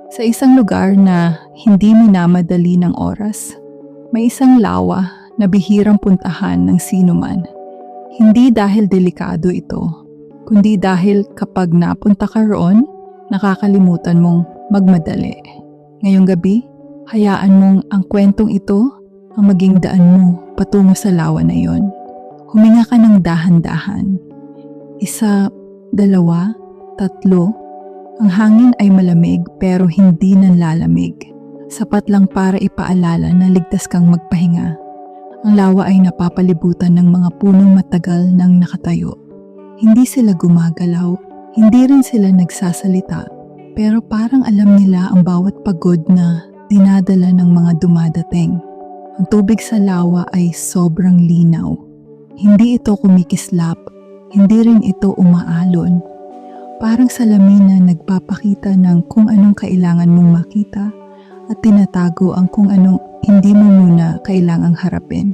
Sa isang lugar na hindi minamadali ng oras, may isang lawa na bihirang puntahan ng sinuman. Hindi dahil delikado ito, kundi dahil kapag napunta ka roon, nakakalimutan mong magmadali. Ngayong gabi, hayaan mong ang kwentong ito ang maging daan mo patungo sa lawa na yon. Huminga ka ng dahan-dahan. 1, 2, 3. Ang hangin ay malamig pero hindi nanlalamig. Sapat lang para ipaalala na ligtas kang magpahinga. Ang lawa ay napapalibutan ng mga punong matagal nang nakatayo. Hindi sila gumagalaw, hindi rin sila nagsasalita, pero parang alam nila ang bawat pagod na dinadala ng mga dumadating. Ang tubig sa lawa ay sobrang linaw. Hindi ito kumikislap, hindi rin ito umaalon. Parang salamin na nagpapakita ng kung anong kailangan mong makita at tinatago ang kung anong hindi mo muna kailangang harapin.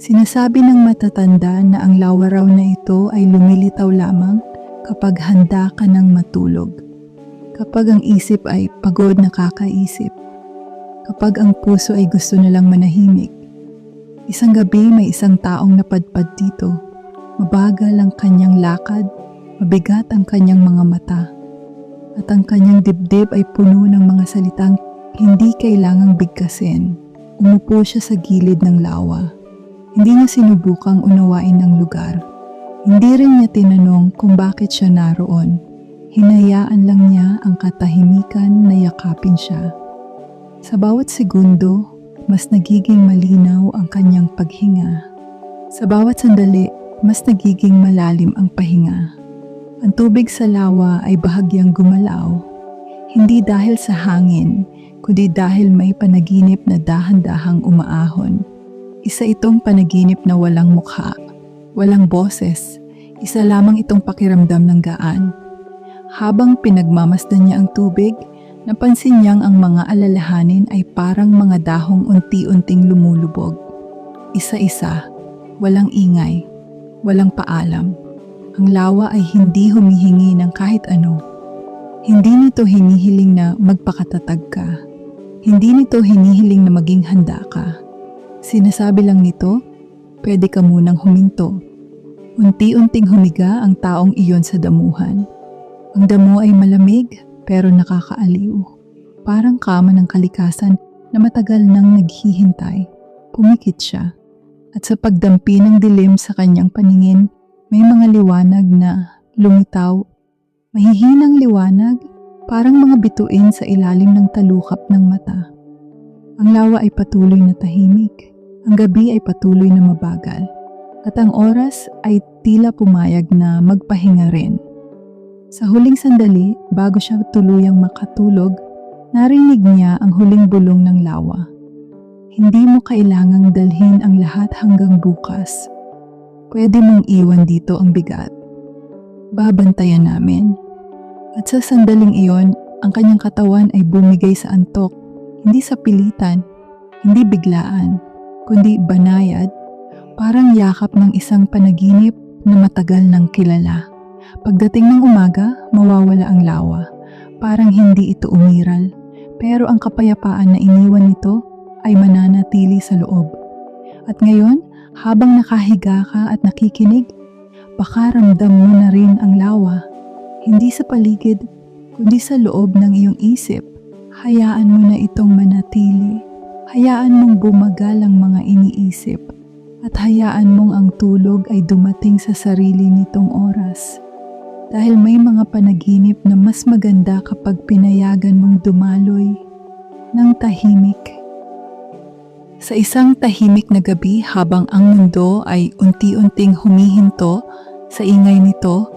Sinasabi ng matatanda na ang lawa raw na ito ay lumilitaw lamang kapag handa ka ng matulog. Kapag ang isip ay pagod na kakaisip. Kapag ang puso ay gusto na lang manahimik. Isang gabi may isang taong napadpad dito. Mabagal ang kanyang lakad. Mabigat ang kanyang mga mata at ang kanyang dibdib ay puno ng mga salitang hindi kailangang bigkasin. Umupo siya sa gilid ng lawa. Hindi niya sinubukang unawain ang lugar. Hindi rin niya tinanong kung bakit siya naroon. Hinayaan lang niya ang katahimikan na yakapin siya. Sa bawat segundo, mas nagiging malinaw ang kanyang paghinga. Sa bawat sandali, mas nagiging malalim ang pahinga. Ang tubig sa lawa ay bahagyang gumalaw, hindi dahil sa hangin, kundi dahil may panaginip na dahan-dahang umaahon. Isa itong panaginip na walang mukha, walang boses, isa lamang itong pakiramdam ng gaan. Habang pinagmamasdan niya ang tubig, napansin niyang ang mga alalahanin ay parang mga dahong unti-unting lumulubog. Isa-isa, walang ingay, walang paalam. Ang lawa ay hindi humihingi ng kahit ano. Hindi nito hinihiling na magpakatatag ka. Hindi nito hinihiling na maging handa ka. Sinasabi lang nito, pwede ka munang huminto. Unti-unting humiga ang taong iyon sa damuhan. Ang damo ay malamig pero nakakaaliw. Parang kama ng kalikasan na matagal nang naghihintay. Pumikit siya. At sa pagdampi ng dilim sa kanyang paningin, may mga liwanag na lumitaw, mahihinang liwanag, parang mga bituin sa ilalim ng talukap ng mata. Ang lawa ay patuloy na tahimik, ang gabi ay patuloy na mabagal, at ang oras ay tila pumayag na magpahinga rin. Sa huling sandali, bago siya tuluyang makatulog, narinig niya ang huling bulong ng lawa. Hindi mo kailangang dalhin ang lahat hanggang bukas. Pwede mong iwan dito ang bigat. Babantayan namin. At sa sandaling iyon, ang kanyang katawan ay bumigay sa antok, hindi sa pilitan, hindi biglaan, kundi banayad, parang yakap ng isang panaginip na matagal nang kilala. Pagdating ng umaga, mawawala ang lawa. Parang hindi ito umiral, pero ang kapayapaan na iniwan nito ay mananatili sa loob. At ngayon, habang nakahiga ka at nakikinig, baka ramdam mo na rin ang lawa. Hindi sa paligid, kundi sa loob ng iyong isip. Hayaan mo na itong manatili. Hayaan mong bumagal ang mga iniisip. At hayaan mong ang tulog ay dumating sa sarili nitong oras. Dahil may mga panaginip na mas maganda kapag pinayagan mong dumaloy ng tahimik. Sa isang tahimik na gabi habang ang mundo ay unti-unting humihinto sa ingay nito,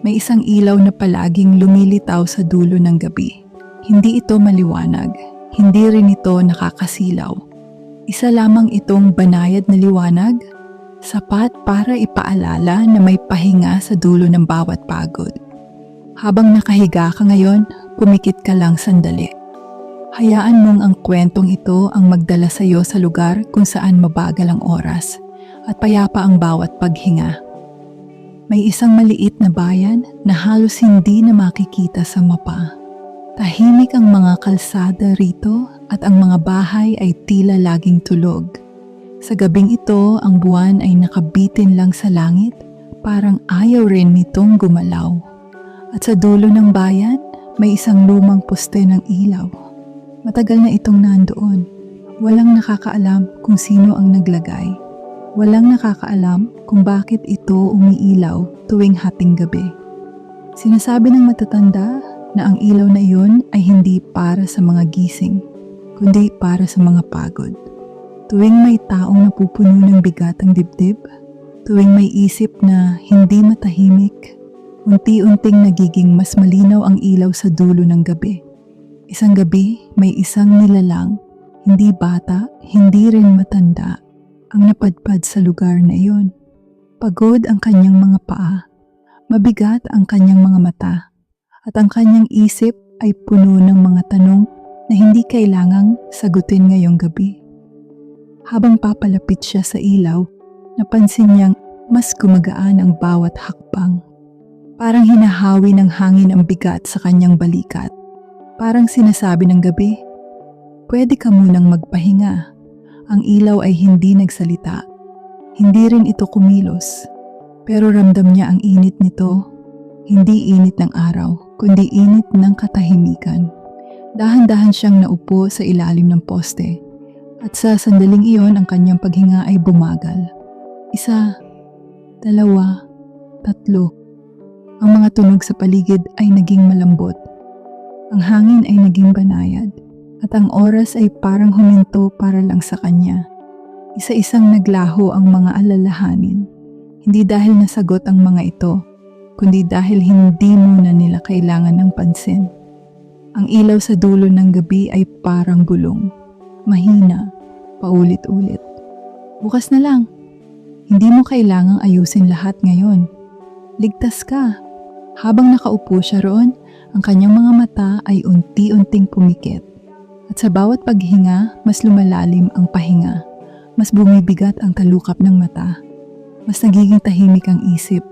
may isang ilaw na palaging lumilitaw sa dulo ng gabi. Hindi ito maliwanag, hindi rin ito nakakasilaw. Isa lamang itong banayad na liwanag, sapat para ipaalala na may pahinga sa dulo ng bawat pagod. Habang nakahiga ka ngayon, pumikit ka lang sandali. Hayaan mong ang kwentong ito ang magdala sa iyo sa lugar kung saan mabagal ang oras at payapa ang bawat paghinga. May isang maliit na bayan na halos hindi na makikita sa mapa. Tahimik ang mga kalsada rito at ang mga bahay ay tila laging tulog. Sa gabing ito, ang buwan ay nakabitin lang sa langit, parang ayaw rin nitong gumalaw. At sa dulo ng bayan, may isang lumang poste ng ilaw. Matagal na itong nandoon. Walang nakakaalam kung sino ang naglagay. Walang nakakaalam kung bakit ito umiilaw tuwing hating gabi. Sinasabi ng matatanda na ang ilaw na iyon ay hindi para sa mga gising, kundi para sa mga pagod. Tuwing may taong napupuno ng bigat ang dibdib, tuwing may isip na hindi matahimik, unti-unting nagiging mas malinaw ang ilaw sa dulo ng gabi. Isang gabi, may isang nilalang, hindi bata, hindi rin matanda, ang napadpad sa lugar na iyon. Pagod ang kanyang mga paa, mabigat ang kanyang mga mata, at ang kanyang isip ay puno ng mga tanong na hindi kailangang sagutin ngayong gabi. Habang papalapit siya sa ilaw, napansin niyang mas gumagaan ang bawat hakbang. Parang hinahawi ng hangin ang bigat sa kanyang balikat. Parang sinasabi ng gabi, "Pwede ka munang magpahinga." Ang ilaw ay hindi nagsalita. Hindi rin ito kumilos. Pero ramdam niya ang init nito. Hindi init ng araw, kundi init ng katahimikan. Dahan-dahan siyang naupo sa ilalim ng poste. At sa sandaling iyon, ang kanyang paghinga ay bumagal. 1, 2, 3. Ang mga tunog sa paligid ay naging malambot. Ang hangin ay naging banayad. At ang oras ay parang huminto para lang sa kanya. Isa-isang naglaho ang mga alalahanin. Hindi dahil nasagot ang mga ito, kundi dahil hindi muna nila kailangan ng pansin. Ang ilaw sa dulo ng gabi ay parang bulong. Mahina, paulit-ulit. Bukas na lang. Hindi mo kailangang ayusin lahat ngayon. Ligtas ka. Habang nakaupo siya roon, ang kanyang mga mata ay unti-unting pumikit. At sa bawat paghinga, mas lumalalim ang pahinga. Mas bumibigat ang talukap ng mata. Mas nagiging tahimik ang isip.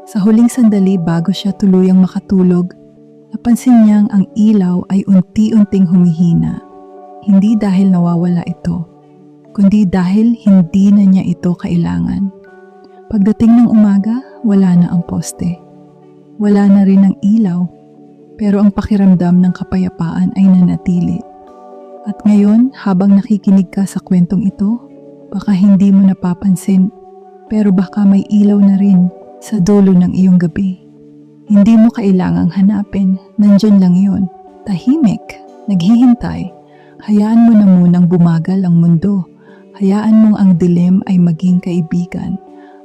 Sa huling sandali bago siya tuluyang makatulog, napansin niyang ang ilaw ay unti-unting humihina. Hindi dahil nawawala ito, kundi dahil hindi na niya ito kailangan. Pagdating ng umaga, wala na ang poste. Wala na rin ang ilaw, pero ang pakiramdam ng kapayapaan ay nanatili. At ngayon, habang nakikinig ka sa kwentong ito, baka hindi mo napapansin, pero baka may ilaw na rin sa dulo ng iyong gabi. Hindi mo kailangang hanapin, nandyan lang yun. Tahimik, naghihintay. Hayaan mo na munang bumagal ang mundo. Hayaan mong ang dilim ay maging kaibigan.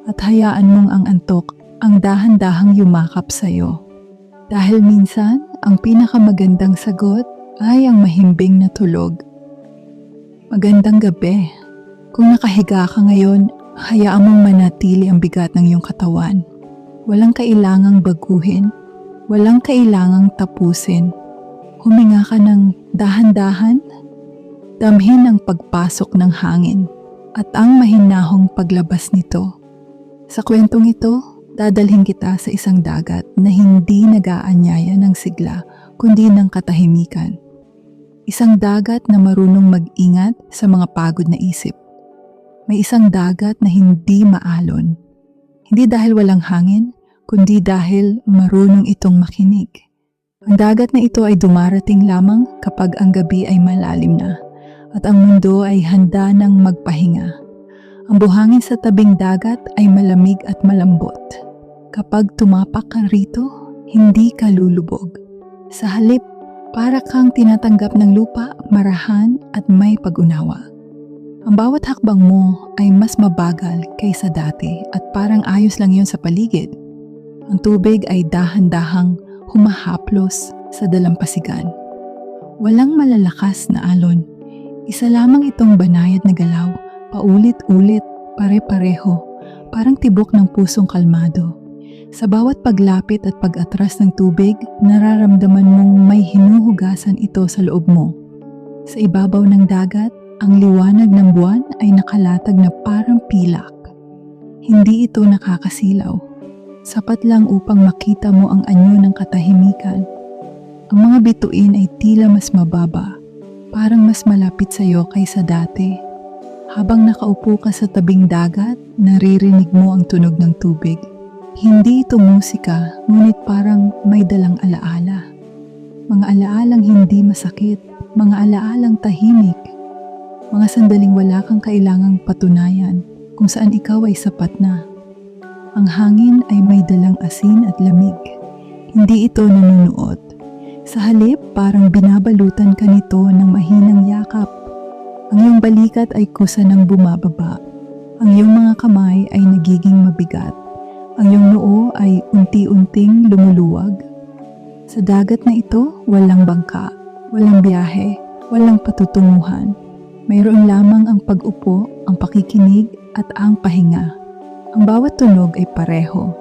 At hayaan mong ang antok ang dahan-dahang yumakap sa'yo. Dahil minsan, ang pinakamagandang sagot ay ang mahimbing na tulog. Magandang gabi. Kung nakahiga ka ngayon, hayaan mong manatili ang bigat ng iyong katawan. Walang kailangang baguhin. Walang kailangang tapusin. Huminga ka ng dahan-dahan. Damhin ang pagpasok ng hangin at ang mahinahong paglabas nito. Sa kwentong ito, dadalhin kita sa isang dagat na hindi nag-aanyaya ng sigla kundi ng katahimikan. Isang dagat na marunong mag-ingat sa mga pagod na isip. May isang dagat na hindi maalon. Hindi dahil walang hangin, kundi dahil marunong itong makinig. Ang dagat na ito ay dumarating lamang kapag ang gabi ay malalim na at ang mundo ay handa ng magpahinga. Ang buhangin sa tabing dagat ay malamig at malambot. Kapag tumapak ka rito, hindi ka lulubog. Sa halip, para kang tinatanggap ng lupa, marahan at may pag-unawa. Ang bawat hakbang mo ay mas mabagal kaysa dati at parang ayos lang yon sa paligid. Ang tubig ay dahan-dahang humahaplos sa dalampasigan. Walang malalakas na alon. Isa lamang itong banayad na galaw, paulit-ulit, pare-pareho, parang tibok ng pusong kalmado. Sa bawat paglapit at pag-atras ng tubig, nararamdaman mong may hinuhugasan ito sa loob mo. Sa ibabaw ng dagat, ang liwanag ng buwan ay nakalatag na parang pilak. Hindi ito nakakasilaw. Sapat lang upang makita mo ang anyo ng katahimikan. Ang mga bituin ay tila mas mababa, parang mas malapit sa iyo kaysa dati. Habang nakaupo ka sa tabing dagat, naririnig mo ang tunog ng tubig. Hindi ito musika, ngunit parang may dalang alaala. Mga alaalang hindi masakit, mga alaalang tahimik. Mga sandaling wala kang kailangang patunayan kung saan ikaw ay sapat na. Ang hangin ay may dalang asin at lamig. Hindi ito nanunuot. Sa halip, parang binabalutan ka nito ng mahinang yakap. Ang iyong balikat ay kusa ng bumababa. Ang iyong mga kamay ay nagiging mabigat. Ang iyong noo ay unti-unting lumuluwag. Sa dagat na ito, walang bangka, walang biyahe, walang patutunguhan. Mayroon lamang ang pag-upo, ang pakikinig at ang pahinga. Ang bawat tunog ay pareho.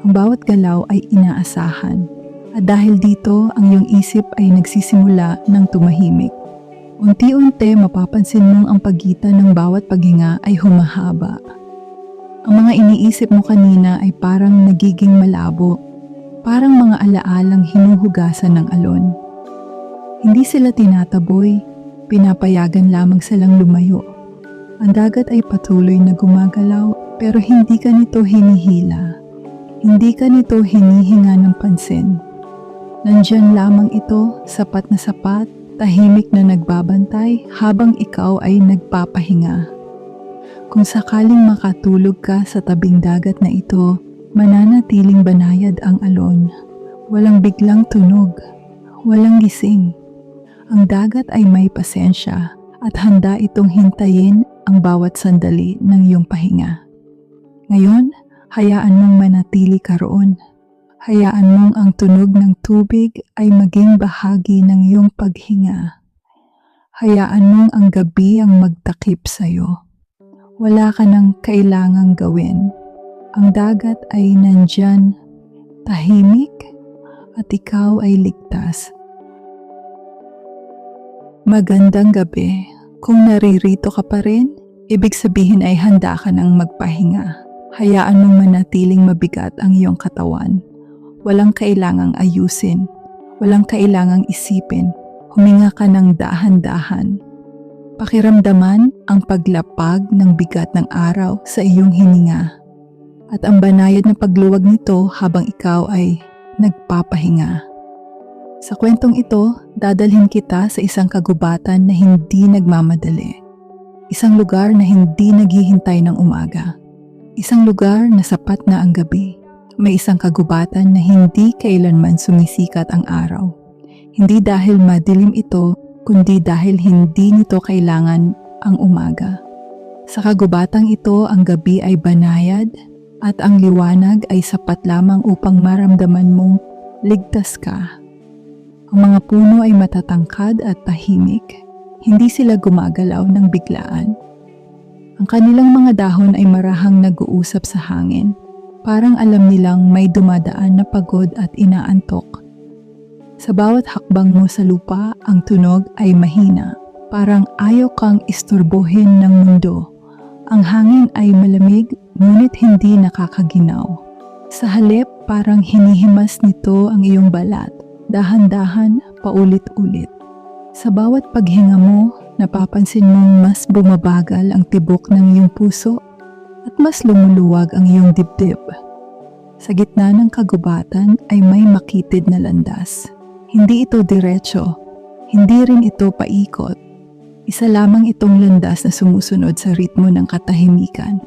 Ang bawat galaw ay inaasahan. At dahil dito, ang iyong isip ay nagsisimula ng tumahimik. Unti-unti mapapansin mong ang pagitan ng bawat paghinga ay humahaba. Ang mga iniisip mo kanina ay parang nagiging malabo, parang mga alaalang hinuhugasan ng alon. Hindi sila tinataboy, pinapayagan lamang silang lumayo. Ang dagat ay patuloy na gumagalaw pero hindi ka nito hinihila. Hindi ka nito hinihinga ng pansin. Nandyan lamang ito, sapat na sapat, tahimik na nagbabantay habang ikaw ay nagpapahinga. Kung sakaling makatulog ka sa tabing dagat na ito, mananatiling banayad ang alon. Walang biglang tunog, walang gising. Ang dagat ay may pasensya at handa itong hintayin ang bawat sandali ng iyong pahinga. Ngayon, hayaan mong manatili ka roon. Hayaan mong ang tunog ng tubig ay maging bahagi ng iyong paghinga. Hayaan mong ang gabi ang magtakip sa iyo. Wala ka nang kailangang gawin. Ang dagat ay nandyan, tahimik, at ikaw ay ligtas. Magandang gabi. Kung naririto ka pa rin, ibig sabihin ay handa ka nang magpahinga. Hayaan mong manatiling mabigat ang iyong katawan. Walang kailangang ayusin, walang kailangang isipin, huminga ka ng dahan-dahan. Pakiramdaman ang paglapag ng bigat ng araw sa iyong hininga at ang banayad na pagluwag nito habang ikaw ay nagpapahinga. Sa kwentong ito, dadalhin kita sa isang kagubatan na hindi nagmamadali. Isang lugar na hindi naghihintay ng umaga. Isang lugar na sapat na ang gabi. May isang kagubatan na hindi kailanman sumisikat ang araw. Hindi dahil madilim ito, kundi dahil hindi nito kailangan ang umaga. Sa kagubatang ito, ang gabi ay banayad at ang liwanag ay sapat lamang upang maramdaman mong ligtas ka. Ang mga puno ay matatangkad at tahimik. Hindi sila gumagalaw ng biglaan. Ang kanilang mga dahon ay marahang nag-uusap sa hangin. Parang alam nilang may dumadaan na pagod at inaantok. Sa bawat hakbang mo sa lupa, ang tunog ay mahina. Parang ayaw kang isturbohin ng mundo. Ang hangin ay malamig, ngunit hindi nakakaginaw. Sa halip, parang hinihimas nito ang iyong balat, dahan-dahan, paulit-ulit. Sa bawat paghinga mo, napapansin mong mas bumabagal ang tibok ng iyong puso at mas lumuluwag ang iyong dibdib. Sa gitna ng kagubatan ay may makitid na landas. Hindi ito diretso, hindi rin ito paikot. Isa lamang itong landas na sumusunod sa ritmo ng katahimikan.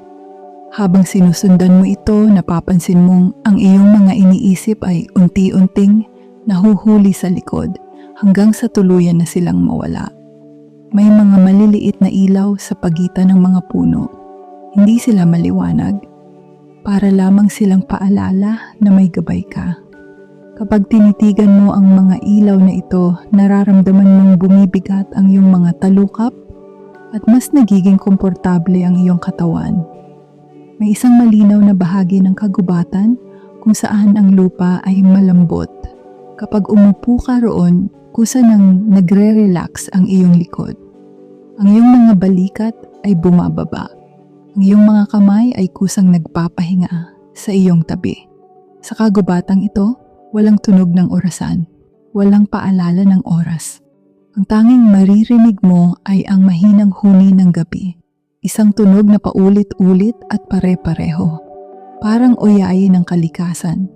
Habang sinusundan mo ito, napapansin mong ang iyong mga iniisip ay unti-unting nahuhuli sa likod hanggang sa tuluyan na silang mawala. May mga maliliit na ilaw sa pagitan ng mga puno. Hindi sila maliwanag, para lamang silang paalala na may gabay ka. Kapag tinitigan mo ang mga ilaw na ito, nararamdaman mong bumibigat ang iyong mga talukap at mas nagiging komportable ang iyong katawan. May isang malinaw na bahagi ng kagubatan kung saan ang lupa ay malambot. Kapag umupo ka roon, kusa nang nagre-relax ang iyong likod. Ang iyong mga balikat ay bumababa. Ang iyong mga kamay ay kusang nagpapahinga sa iyong tabi. Sa kagubatang ito, walang tunog ng orasan. walang paalala ng oras. Ang tanging maririnig mo ay ang mahinang huni ng gabi. Isang tunog na paulit-ulit at pare-pareho. Parang oyayin ng kalikasan.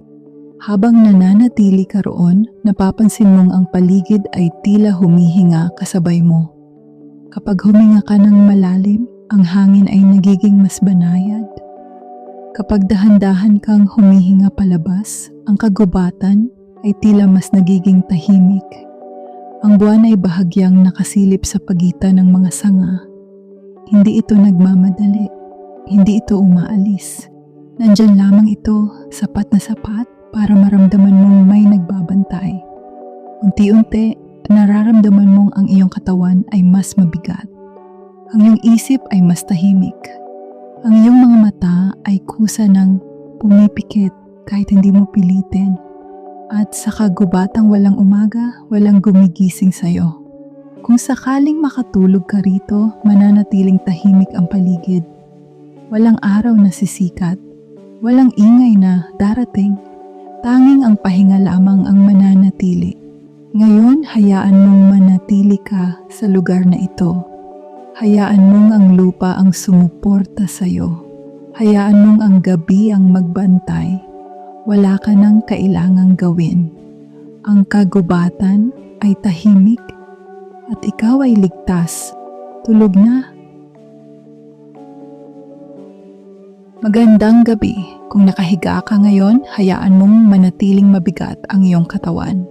Habang nananatili ka roon, napapansin mong ang paligid ay tila humihinga kasabay mo. Kapag huminga ka ng malalim, ang hangin ay nagiging mas banayad. Kapag dahan-dahan kang humihinga palabas, ang kagubatan ay tila mas nagiging tahimik. Ang buwan ay bahagyang nakasilip sa pagitan ng mga sanga. Hindi ito nagmamadali, hindi ito umaalis. Nandyan lamang ito, sapat na sapat, para maramdaman mong may nagbabantay. Unti-unti, nararamdaman mong ang iyong katawan ay mas mabigat. Ang iyong isip ay mas tahimik. Ang iyong mga mata ay kusa ng pumipikit kahit hindi mo pilitin. At sa kagubatang walang umaga, walang gumigising sa'yo. Kung sakaling makatulog ka rito, mananatiling tahimik ang paligid. Walang araw na sisikat. Walang ingay na darating. Tanging ang pahinga lamang ang mananatili. Ngayon, hayaan mong manatili ka sa lugar na ito. Hayaan mong ang lupa ang sumuporta sa'yo. Hayaan mong ang gabi ang magbantay. Wala ka nang kailangang gawin. Ang kagubatan ay tahimik at ikaw ay ligtas. Tulog na. Magandang gabi. Kung nakahiga ka ngayon, hayaan mong manatiling mabigat ang iyong katawan.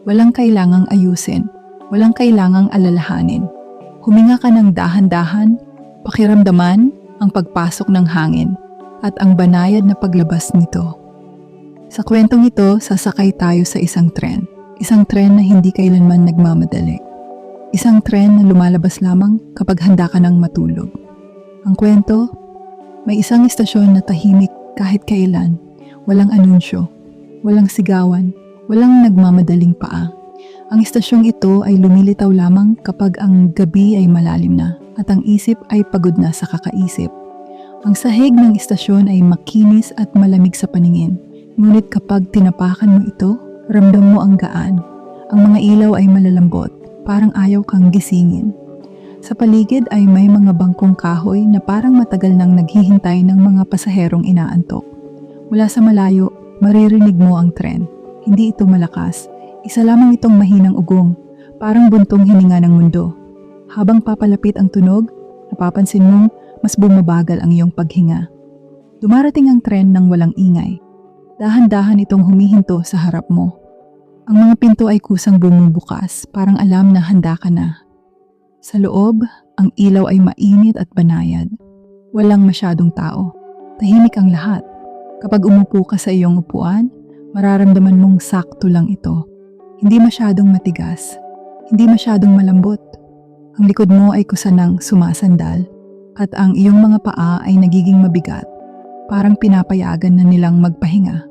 Walang kailangang ayusin, walang kailangang alalahanin. Huminga ka ng dahan-dahan, pakiramdaman ang pagpasok ng hangin at ang banayad na paglabas nito. Sa kwentong ito, sasakay tayo sa isang tren. Isang tren na hindi kailanman nagmamadali. Isang tren na lumalabas lamang kapag handa ka ng matulog. Ang kwento, may isang istasyon na tahimik kahit kailan, walang anunsyo, walang sigawan, walang nagmamadaling paa. Ang istasyong ito ay lumilitaw lamang kapag ang gabi ay malalim na at ang isip ay pagod na sa kakaisip. Ang sahig ng istasyon ay makinis at malamig sa paningin, ngunit kapag tinapakan mo ito, ramdam mo ang gaan. Ang mga ilaw ay malalambot, parang ayaw kang gisingin. Sa paligid ay may mga bangkong kahoy na parang matagal nang naghihintay ng mga pasaherong inaantok. Mula sa malayo, maririnig mo ang tren. Hindi ito malakas. Isa lamang itong mahinang ugong, parang buntong hininga ng mundo. Habang papalapit ang tunog, napapansin mong mas bumabagal ang iyong paghinga. Dumarating ang tren ng walang ingay. Dahan-dahan itong humihinto sa harap mo. Ang mga pinto ay kusang bumubukas, parang alam na handa ka na. Sa loob, ang ilaw ay mainit at banayad. Walang masyadong tao. Tahimik ang lahat. Kapag umupo ka sa iyong upuan, mararamdaman mong sakto lang ito. Hindi masyadong matigas. Hindi masyadong malambot. Ang likod mo ay kusa ng sumasandal at ang iyong mga paa ay nagiging mabigat. Parang pinapayagan na nilang magpahinga.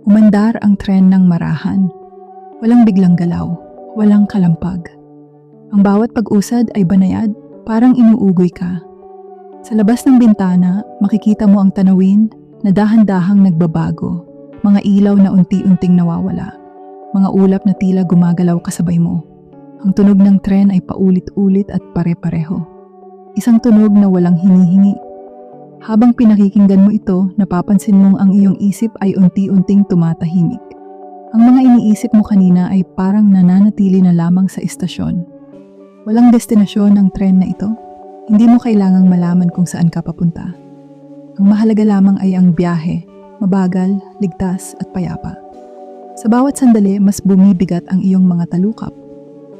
Umandar ang tren ng marahan. Walang biglang galaw. Walang kalampag. Ang bawat pag-usad ay banayad, parang inuugoy ka. Sa labas ng bintana, makikita mo ang tanawin na dahan-dahang nagbabago, mga ilaw na unti-unting nawawala, mga ulap na tila gumagalaw kasabay mo. Ang tunog ng tren ay paulit-ulit at pare-pareho. Isang tunog na walang hinihingi. Habang pinakikinggan mo ito, napapansin mong ang iyong isip ay unti-unting tumatahimik. Ang mga iniisip mo kanina ay parang nananatili na lamang sa istasyon. Walang destinasyon ng tren na ito. Hindi mo kailangang malaman kung saan ka papunta. Ang mahalaga lamang ay ang biyahe, mabagal, ligtas at payapa. Sa bawat sandali, mas bumibigat ang iyong mga talukap.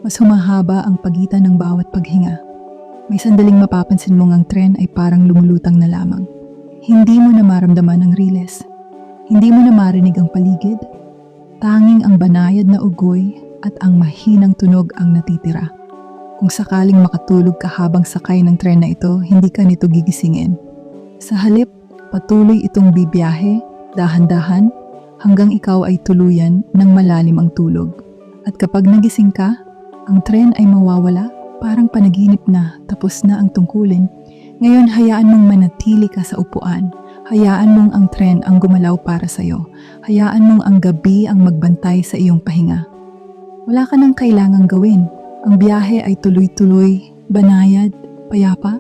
Mas humahaba ang pagitan ng bawat paghinga. May sandaling mapapansin mong ang tren ay parang lumulutang na lamang. Hindi mo na maramdaman ang riles. Hindi mo na marinig ang paligid. Tanging ang banayad na ugoy at ang mahinang tunog ang natitira. Kung sakaling makatulog ka habang sakay ng tren na ito, hindi ka nito gigisingin. Sa halip, patuloy itong bibiyahe, dahan-dahan, hanggang ikaw ay tuluyan ng malalim ang tulog. At kapag nagising ka, ang tren ay mawawala, parang panaginip na, tapos na ang tungkulin. Ngayon hayaan mong manatili ka sa upuan. Hayaan mong ang tren ang gumalaw para sa'yo. Hayaan mong ang gabi ang magbantay sa iyong pahinga. Wala ka nang kailangang gawin. Ang biyahe ay tuloy-tuloy, banayad, payapa,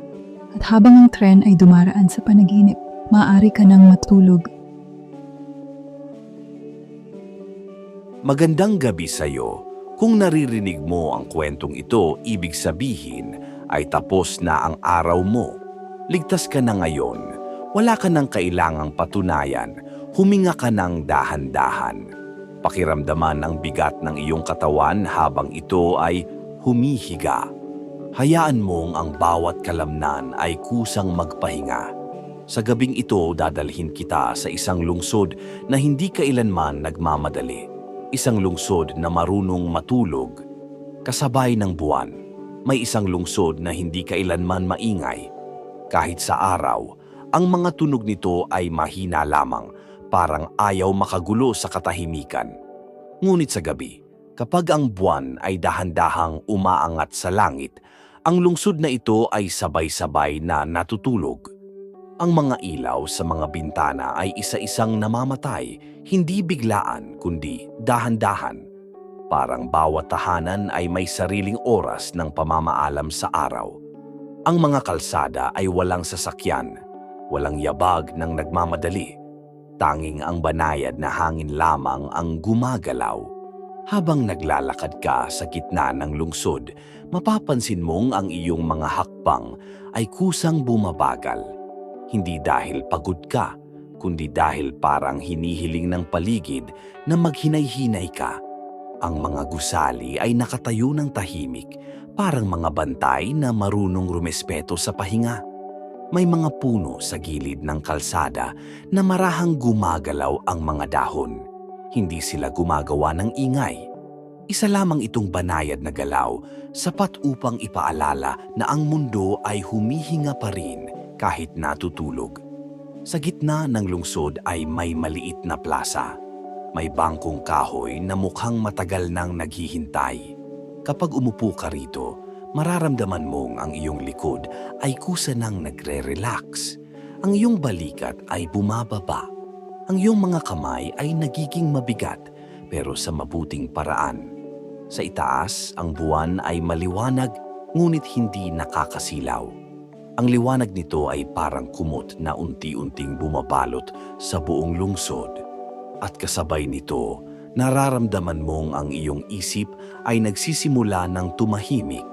at habang ang tren ay dumaraan sa panaginip, maaari ka nang matulog. Magandang gabi sa'yo. Kung naririnig mo ang kwentong ito, ibig sabihin ay tapos na ang araw mo. Ligtas ka na ngayon. Wala ka nang kailangang patunayan. Huminga ka ng dahan-dahan. Pakiramdaman ang bigat ng iyong katawan habang ito ay humihiga. Hayaan mong ang bawat kalamnan ay kusang magpahinga. Sa gabing ito, dadalhin kita sa isang lungsod na hindi kailanman nagmamadali. Isang lungsod na marunong matulog, kasabay ng buwan. May isang lungsod na hindi kailanman maingay. Kahit sa araw, ang mga tunog nito ay mahina lamang, parang ayaw makagulo sa katahimikan. Ngunit sa gabi, kapag ang buwan ay dahan-dahang umaangat sa langit, ang lungsod na ito ay sabay-sabay na natutulog. Ang mga ilaw sa mga bintana ay isa-isang namamatay, hindi biglaan kundi dahan-dahan. Parang bawat tahanan ay may sariling oras ng pamamaalam sa araw. Ang mga kalsada ay walang sasakyan, walang yabag ng nagmamadali. Tanging ang banayad na hangin lamang ang gumagalaw. Habang naglalakad ka sa gitna ng lungsod, mapapansin mong ang iyong mga hakbang ay kusang bumabagal. Hindi dahil pagod ka, kundi dahil parang hinihiling ng paligid na maghinay-hinay ka. Ang mga gusali ay nakatayo ng tahimik, parang mga bantay na marunong rumespeto sa pahinga. May mga puno sa gilid ng kalsada na marahang gumagalaw ang mga dahon. Hindi sila gumagawa ng ingay. Isa lamang itong banayad na galaw, sapat upang ipaalala na ang mundo ay humihinga pa rin kahit natutulog. Sa gitna ng lungsod ay may maliit na plaza. May bangkong kahoy na mukhang matagal nang naghihintay. Kapag umupo ka rito, mararamdaman mong ang iyong likod ay kusa nang nagre-relax. Ang iyong balikat ay bumababa. Ang iyong mga kamay ay nagiging mabigat pero sa mabuting paraan. Sa itaas, ang buwan ay maliwanag ngunit hindi nakakasilaw. Ang liwanag nito ay parang kumot na unti-unting bumabalot sa buong lungsod. At kasabay nito, nararamdaman mong ang iyong isip ay nagsisimula ng tumahimik.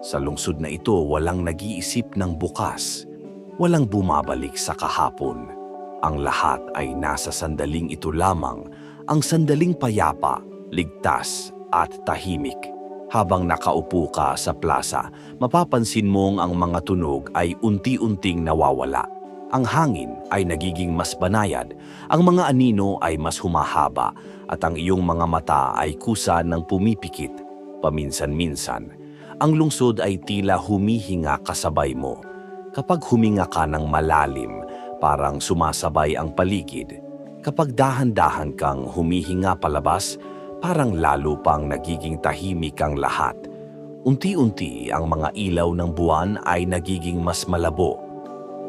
Sa lungsod na ito, walang nag-iisip ng bukas. Walang bumabalik sa kahapon. Ang lahat ay nasa sandaling ito lamang, ang sandaling payapa, ligtas at tahimik. Habang nakaupo ka sa plaza, mapapansin mong ang mga tunog ay unti-unting nawawala. Ang hangin ay nagiging mas banayad, ang mga anino ay mas humahaba, at ang iyong mga mata ay kusa ng pumipikit. Paminsan-minsan, ang lungsod ay tila humihinga kasabay mo. Kapag huminga ka ng malalim, parang sumasabay ang paligid. Kapag dahan-dahan kang humihinga palabas, parang lalo pang nagiging tahimik ang lahat. Unti-unti ang mga ilaw ng buwan ay nagiging mas malabo.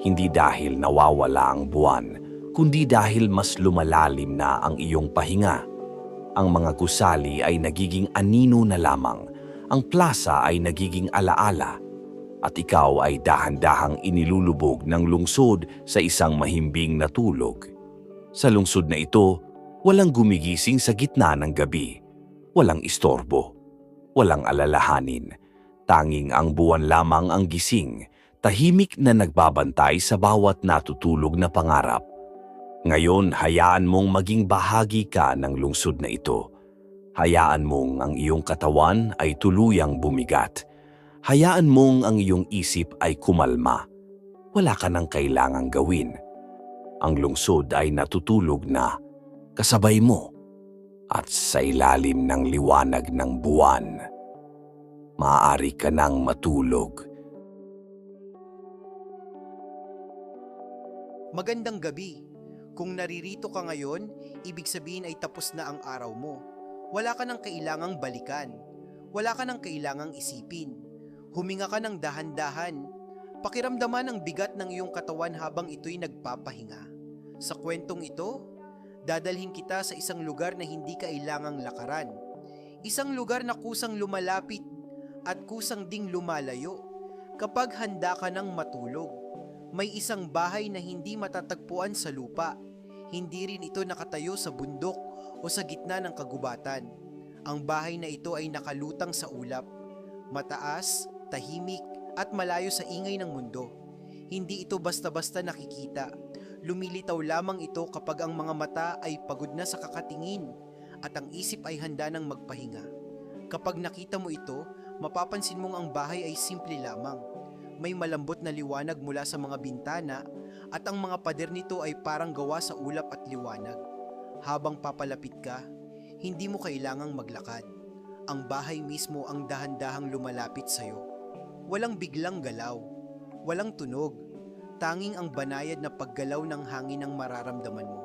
Hindi dahil nawawala ang buwan, kundi dahil mas lumalalim na ang iyong pahinga. Ang mga gusali ay nagiging anino na lamang, ang plaza ay nagiging alaala, at ikaw ay dahan-dahang inilulubog ng lungsod sa isang mahimbing na tulog. Sa lungsod na ito, walang gumigising sa gitna ng gabi. Walang istorbo. Walang alalahanin. Tanging ang buwan lamang ang gising, tahimik na nagbabantay sa bawat natutulog na pangarap. Ngayon, hayaan mong maging bahagi ka ng lungsod na ito. Hayaan mong ang iyong katawan ay tuluyang bumigat. Hayaan mong ang iyong isip ay kumalma. Wala ka nang kailangang gawin. Ang lungsod ay natutulog na kasabay mo, at sa ilalim ng liwanag ng buwan, maaari ka nang matulog. Magandang gabi. Kung naririto ka ngayon, ibig sabihin ay tapos na ang araw mo. Wala ka nang kailangang balikan. Wala ka nang kailangang isipin. Huminga ka ng dahan-dahan. Pakiramdaman ang bigat ng iyong katawan habang ito'y nagpapahinga. Sa kwentong ito, dadalhin kita sa isang lugar na hindi kailangang lakaran. Isang lugar na kusang lumalapit at kusang ding lumalayo kapag handa ka ng matulog. May isang bahay na hindi matatagpuan sa lupa. Hindi rin ito nakatayo sa bundok o sa gitna ng kagubatan. Ang bahay na ito ay nakalutang sa ulap, mataas, tahimik at malayo sa ingay ng mundo. Hindi ito basta-basta nakikita. Lumilitaw lamang ito kapag ang mga mata ay pagod na sa kakatingin at ang isip ay handa ng magpahinga. Kapag nakita mo ito, mapapansin mong ang bahay ay simple lamang. May malambot na liwanag mula sa mga bintana at ang mga pader nito ay parang gawa sa ulap at liwanag. Habang papalapit ka, hindi mo kailangang maglakad. Ang bahay mismo ang dahan-dahang lumalapit sa'yo. Walang biglang galaw, walang tunog, tanging ang banayad na paggalaw ng hangin ang mararamdaman mo.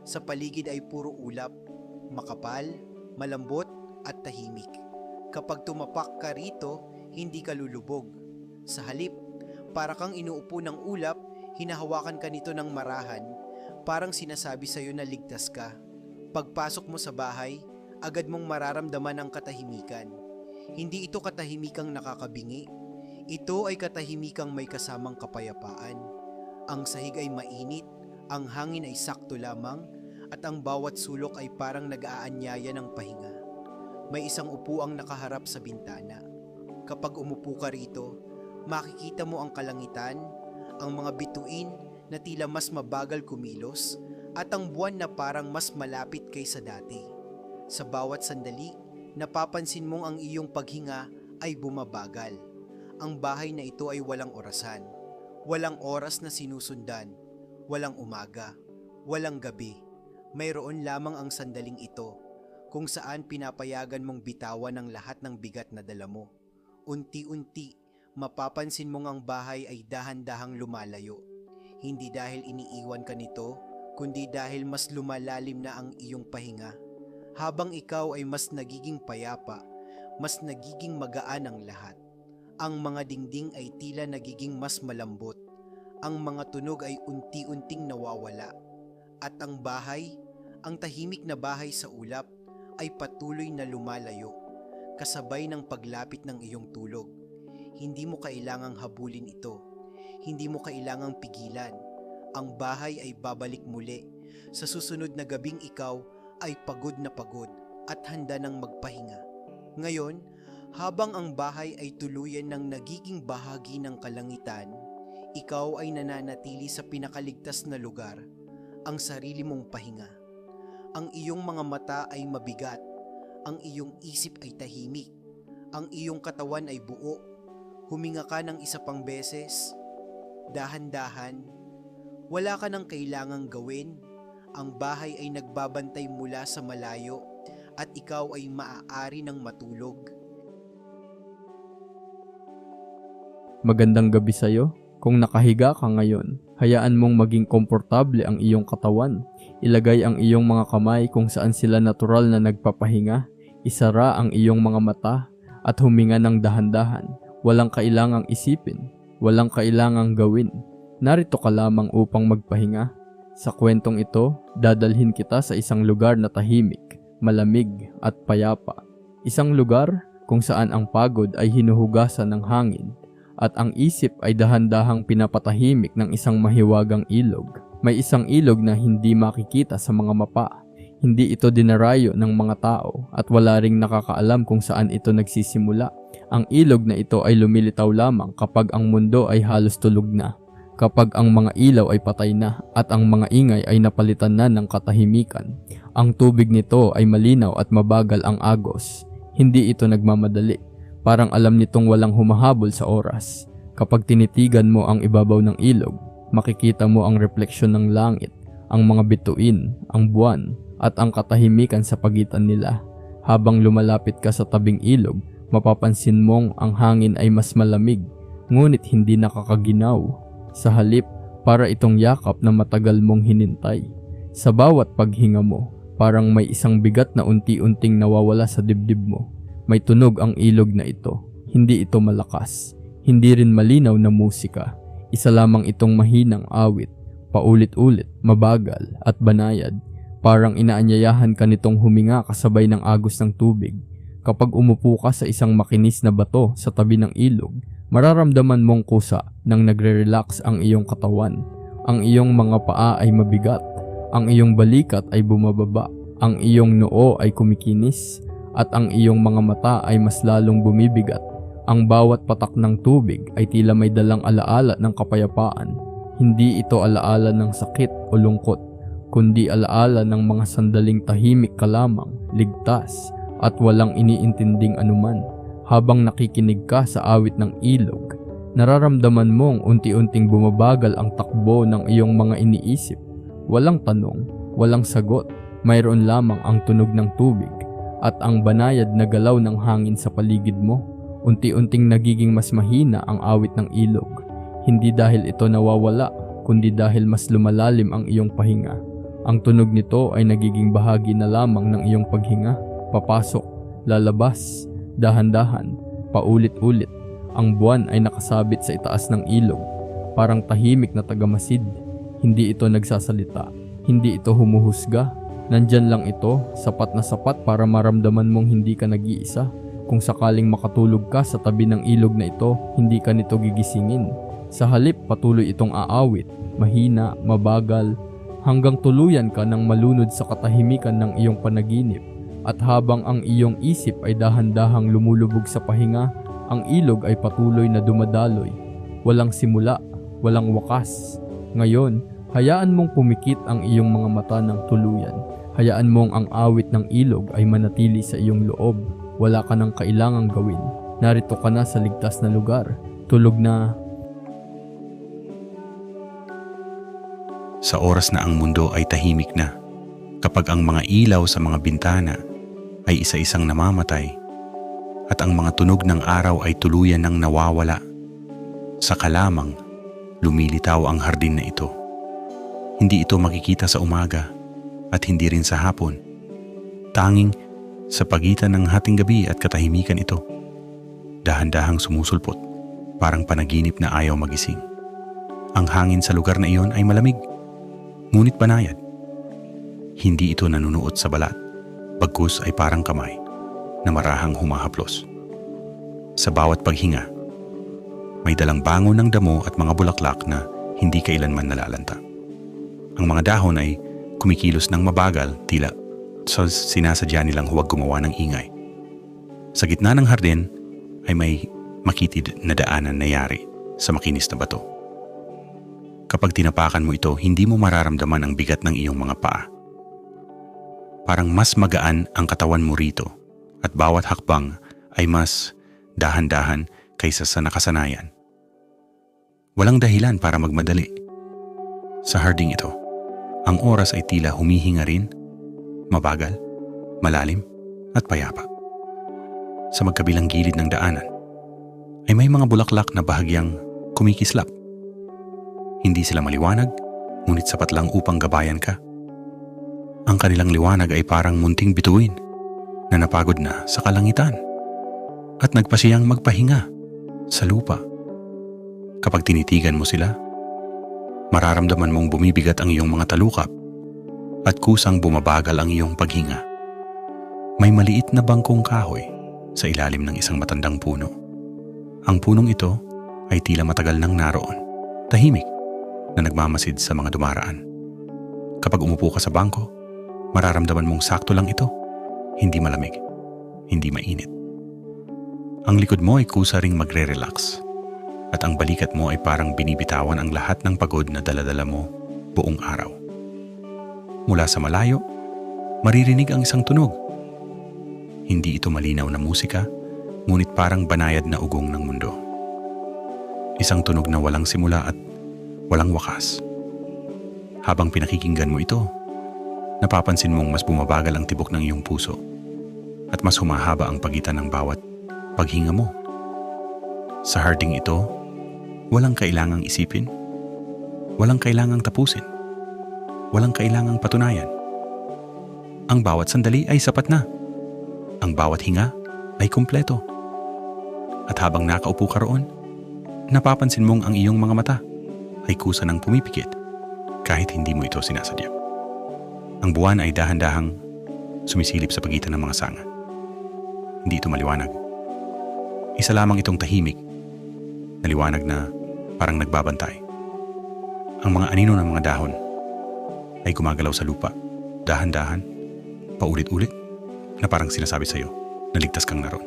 Sa paligid ay puro ulap, makapal, malambot at tahimik. Kapag tumapak ka rito, hindi ka lulubog. Sa halip, para kang inuupo ng ulap, hinahawakan ka nito ng marahan, parang sinasabi sa'yo na ligtas ka. Pagpasok mo sa bahay, agad mong mararamdaman ang katahimikan. Hindi ito katahimikang nakakabingi. Ito ay katahimikang may kasamang kapayapaan. Ang sahig ay mainit, ang hangin ay sakto lamang, at ang bawat sulok ay parang nag-aanyaya ng pahinga. May isang upuang nakaharap sa bintana. Kapag umupo ka rito, makikita mo ang kalangitan, ang mga bituin na tila mas mabagal kumilos, at ang buwan na parang mas malapit kaysa dati. Sa bawat sandali, napapansin mong ang iyong paghinga ay bumabagal. Ang bahay na ito ay walang orasan. Walang oras na sinusundan. Walang umaga. Walang gabi. Mayroon lamang ang sandaling ito, kung saan pinapayagan mong bitawan ang lahat ng bigat na dala mo. Unti-unti, mapapansin mong ang bahay ay dahan-dahang lumalayo. Hindi dahil iniiwan ka nito, kundi dahil mas lumalalim na ang iyong pahinga. Habang ikaw ay mas nagiging payapa, mas nagiging magaan ang lahat. Ang mga dingding ay tila nagiging mas malambot. Ang mga tunog ay unti-unting nawawala. At ang bahay, ang tahimik na bahay sa ulap, ay patuloy na lumalayo, kasabay ng paglapit ng iyong tulog. Hindi mo kailangang habulin ito. Hindi mo kailangang pigilan. Ang bahay ay babalik muli. Sa susunod na gabing ikaw ay pagod at handa ng magpahinga. Ngayon, habang ang bahay ay tuluyan ng nagiging bahagi ng kalangitan, ikaw ay nananatili sa pinakaligtas na lugar, ang sarili mong pahinga. Ang iyong mga mata ay mabigat, ang iyong isip ay tahimik, ang iyong katawan ay buo. Huminga ka ng isa pang beses, dahan-dahan. Wala ka nang kailangang gawin. Ang bahay ay nagbabantay mula sa malayo at ikaw ay maaari ng matulog. Magandang gabi sa'yo. Kung nakahiga ka ngayon, hayaan mong maging komportable ang iyong katawan. Ilagay ang iyong mga kamay kung saan sila natural na nagpapahinga. Isara ang iyong mga mata at huminga ng dahan-dahan. Walang kailangang isipin, walang kailangang gawin. Narito ka lamang upang magpahinga. Sa kwentong ito, dadalhin kita sa isang lugar na tahimik, malamig at payapa. Isang lugar kung saan ang pagod ay hinuhugasan ng hangin at ang isip ay dahan-dahang pinapatahimik ng isang mahiwagang ilog. May isang ilog na hindi makikita sa mga mapa. Hindi ito dinarayo ng mga tao at wala ring nakakaalam kung saan ito nagsisimula. Ang ilog na ito ay lumilitaw lamang kapag ang mundo ay halos tulog na. Kapag ang mga ilaw ay patay na at ang mga ingay ay napalitan na ng katahimikan. Ang tubig nito ay malinaw at mabagal ang agos. Hindi ito nagmamadali. Parang alam nitong walang humahabol sa oras. Kapag tinitigan mo ang ibabaw ng ilog, makikita mo ang refleksyon ng langit, ang mga bituin, ang buwan, at ang katahimikan sa pagitan nila. Habang lumalapit ka sa tabing ilog, mapapansin mong ang hangin ay mas malamig, ngunit hindi nakakaginaw. Sa halip, para itong yakap na matagal mong hinintay. Sa bawat paghinga mo, parang may isang bigat na unti-unting nawawala sa dibdib mo. May tunog ang ilog na ito. Hindi ito malakas. Hindi rin malinaw na musika. Isa lamang itong mahinang awit, paulit-ulit, mabagal at banayad. Parang inaanyayahan ka nitong huminga kasabay ng agos ng tubig. Kapag umupo ka sa isang makinis na bato sa tabi ng ilog, mararamdaman mong kusa nang nagre-relax ang iyong katawan. Ang iyong mga paa ay mabigat, ang iyong balikat ay bumababa, ang iyong noo ay kumikinis, at ang iyong mga mata ay mas lalong bumibigat. Ang bawat patak ng tubig ay tila may dalang alaala ng kapayapaan. Hindi ito alaala ng sakit o lungkot, kundi alaala ng mga sandaling tahimik ka lamang, ligtas, at walang iniintinding anuman. Habang nakikinig ka sa awit ng ilog, nararamdaman mong unti-unting bumabagal ang takbo ng iyong mga iniisip. Walang tanong, walang sagot, mayroon lamang ang tunog ng tubig at ang banayad na galaw ng hangin sa paligid mo. Unti-unting nagiging mas mahina ang awit ng ilog. Hindi dahil ito nawawala, kundi dahil mas lumalalim ang iyong pahinga. Ang tunog nito ay nagiging bahagi na lamang ng iyong paghinga. Papasok, lalabas, dahan-dahan, paulit-ulit. Ang buwan ay nakasabit sa itaas ng ilog, parang tahimik na tagamasid. Hindi ito nagsasalita, hindi ito humuhusga. Nandyan lang ito, sapat na sapat para maramdaman mong hindi ka nag-iisa. Kung sakaling makatulog ka sa tabi ng ilog na ito, hindi ka nito gigisingin. Sa halip, patuloy itong aawit, mahina, mabagal, hanggang tuluyan ka ng malunod sa katahimikan ng iyong panaginip. At habang ang iyong isip ay dahan-dahang lumulubog sa pahinga, ang ilog ay patuloy na dumadaloy. Walang simula, walang wakas. Ngayon, hayaan mong pumikit ang iyong mga mata ng tuluyan. Hayaan mong ang awit ng ilog ay manatili sa iyong loob. Wala ka nang kailangang gawin. Narito ka na sa ligtas na lugar. Tulog na. Sa oras na ang mundo ay tahimik na, kapag ang mga ilaw sa mga bintana ay isa-isang namamatay at ang mga tunog ng araw ay tuluyan ng nawawala, saka lamang lumilitaw ang hardin na ito. Hindi ito makikita sa umaga at hindi rin sa hapon. Tanging sa pagitan ng hating gabi at katahimikan ito, dahan-dahang sumusulpot, parang panaginip na ayaw magising. Ang hangin sa lugar na iyon ay malamig, ngunit banayad. Hindi ito nanunuot sa balat, bagkus ay parang kamay na marahang humahaplos. Sa bawat paghinga, may dalang bangon ng damo at mga bulaklak na hindi kailanman nalalanta. Ang mga dahon ay kumikilos ng mabagal, tila sa sinasadya nilang huwag gumawa ng ingay. Sa gitna ng hardin ay may makitid na daanan na yari sa makinis na bato. Kapag tinapakan mo ito, hindi mo mararamdaman ang bigat ng iyong mga paa. Parang mas magaan ang katawan mo rito at bawat hakbang ay mas dahan-dahan kaysa sa nakasanayan. Walang dahilan para magmadali. Sa harding ito, ang oras ay tila humihinga rin, mabagal, malalim at payapa. Sa magkabilang gilid ng daanan ay may mga bulaklak na bahagyang kumikislap. Hindi sila maliwanag, ngunit sapat lang upang gabayan ka. Ang kanilang liwanag ay parang munting bituin na napagod na sa kalangitan at nagpasiyang magpahinga sa lupa. Kapag tinitigan mo sila, mararamdaman mong bumibigat ang iyong mga talukap at kusang bumabagal ang iyong paghinga. May maliit na bangkong kahoy sa ilalim ng isang matandang puno. Ang punong ito ay tila matagal nang naroon, tahimik na nagmamasid sa mga dumaraan. Kapag umupo ka sa bangko, mararamdaman mong sakto lang ito, hindi malamig, hindi mainit. Ang likod mo ay kusa ring magre-relax at ang balikat mo ay parang binibitawan ang lahat ng pagod na daladala mo buong araw. Mula sa malayo, maririnig ang isang tunog. Hindi ito malinaw na musika, ngunit parang banayad na ugong ng mundo. Isang tunog na walang simula at walang wakas. Habang pinakikinggan mo ito, napapansin mong mas bumabagal ang tibok ng iyong puso at mas humahaba ang pagitan ng bawat paghinga mo. Sa harding ito, walang kailangang isipin, walang kailangang tapusin, walang kailangang patunayan. Ang bawat sandali ay sapat na. Ang bawat hinga ay kumpleto. At habang nakaupo ka roon, napapansin mong ang iyong mga mata ay kusa ng pumipikit kahit hindi mo ito sinasadya. Ang buwan ay dahan-dahang sumisilip sa pagitan ng mga sanga. hindi ito maliwanag. Isa lamang itong tahimik na liwanag na parang nagbabantay. Ang mga anino ng mga dahon ay gumagalaw sa lupa, dahan-dahan, paulit-ulit, na parang sinasabi sa iyo na ligtas kang naroon.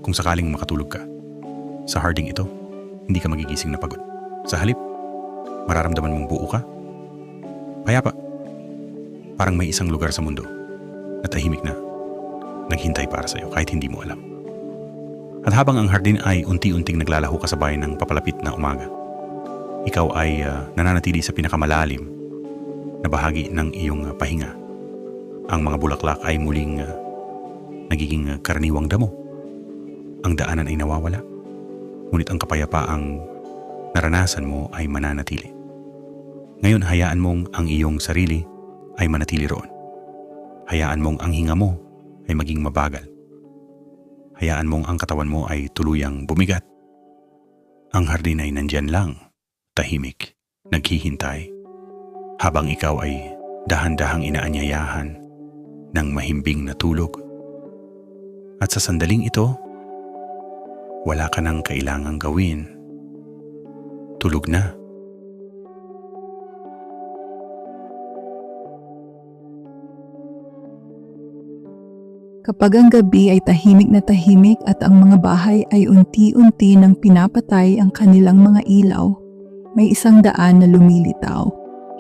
Kung sakaling makatulog ka, sa harding ito, hindi ka magigising na pagod. Sa halip, mararamdaman mong buo ka, payapa. Parang may isang lugar sa mundo na tahimik na naghintay para sa iyo kahit hindi mo alam. At habang ang hardin ay unti-unting naglalaho kasabay ng papalapit na umaga, ikaw ay nananatili sa pinakamalalim na bahagi ng iyong pahinga. Ang mga bulaklak ay muling nagiging karaniwang damo. Ang daanan ay nawawala, ngunit ang kapayapaang naranasan mo ay mananatili. Ngayon, hayaan mong ang iyong sarili ay manatili roon. Hayaan mong ang hinga mo ay maging mabagal. Hayaan mong ang katawan mo ay tuluyang bumigat. Ang hardin ay nandyan lang, tahimik, naghihintay, habang ikaw ay dahan-dahang inaanyayahan ng mahimbing na tulog. At sa sandaling ito, wala ka nang kailangang gawin. Tulog na. Kapag ang gabi ay tahimik na tahimik at ang mga bahay ay unti-unti nang pinapatay ang kanilang mga ilaw, may isang daan na lumilitaw.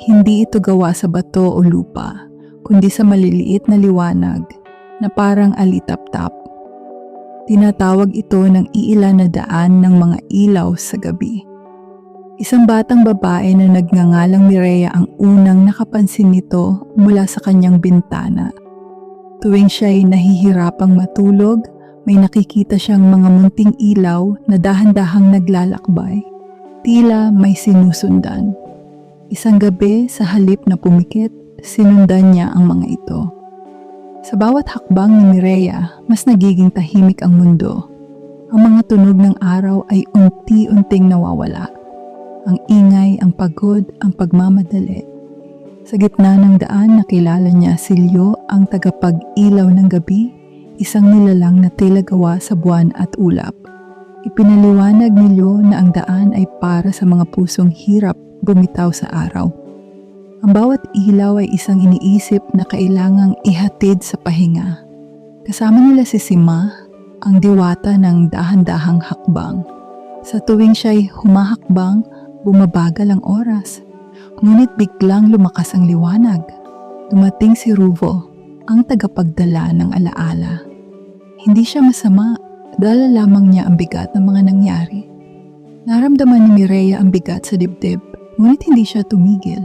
Hindi ito gawa sa bato o lupa, kundi sa maliliit na liwanag na parang alitap-tap. Tinatawag ito ng iilan na daan ng mga ilaw sa gabi. Isang batang babae na nagngangalang Mireya ang unang nakapansin nito mula sa kanyang bintana. Tuwing siya'y nahihirapang matulog, may nakikita siyang mga munting ilaw na dahan-dahang naglalakbay. Tila may sinusundan. Isang gabi, sa halip na pumikit, sinundan niya ang mga ito. Sa bawat hakbang ni Mireya, mas nagiging tahimik ang mundo. Ang mga tunog ng araw ay unti-unting nawawala. Ang ingay, ang pagod, ang pagmamadali. Sa gitna ng daan, nakilala niya si Lyo, ang tagapag-ilaw ng gabi, isang nilalang na tila gawa sa buwan at ulap. Ipinaliwanag ni Lyo na ang daan ay para sa mga pusong hirap bumitaw sa araw. Ang bawat ilaw ay isang iniisip na kailangang ihatid sa pahinga. Kasama nila si Sima, ang diwata ng dahan-dahang hakbang. Sa tuwing siya'y humahakbang, bumabagal ang oras. Ngunit biglang lumakas ang liwanag. Dumating si Ruvo, ang tagapagdala ng alaala. Hindi siya masama, dala lamang niya ang bigat ng mga nangyari. Naramdaman ni Mireya ang bigat sa dibdib, ngunit hindi siya tumigil.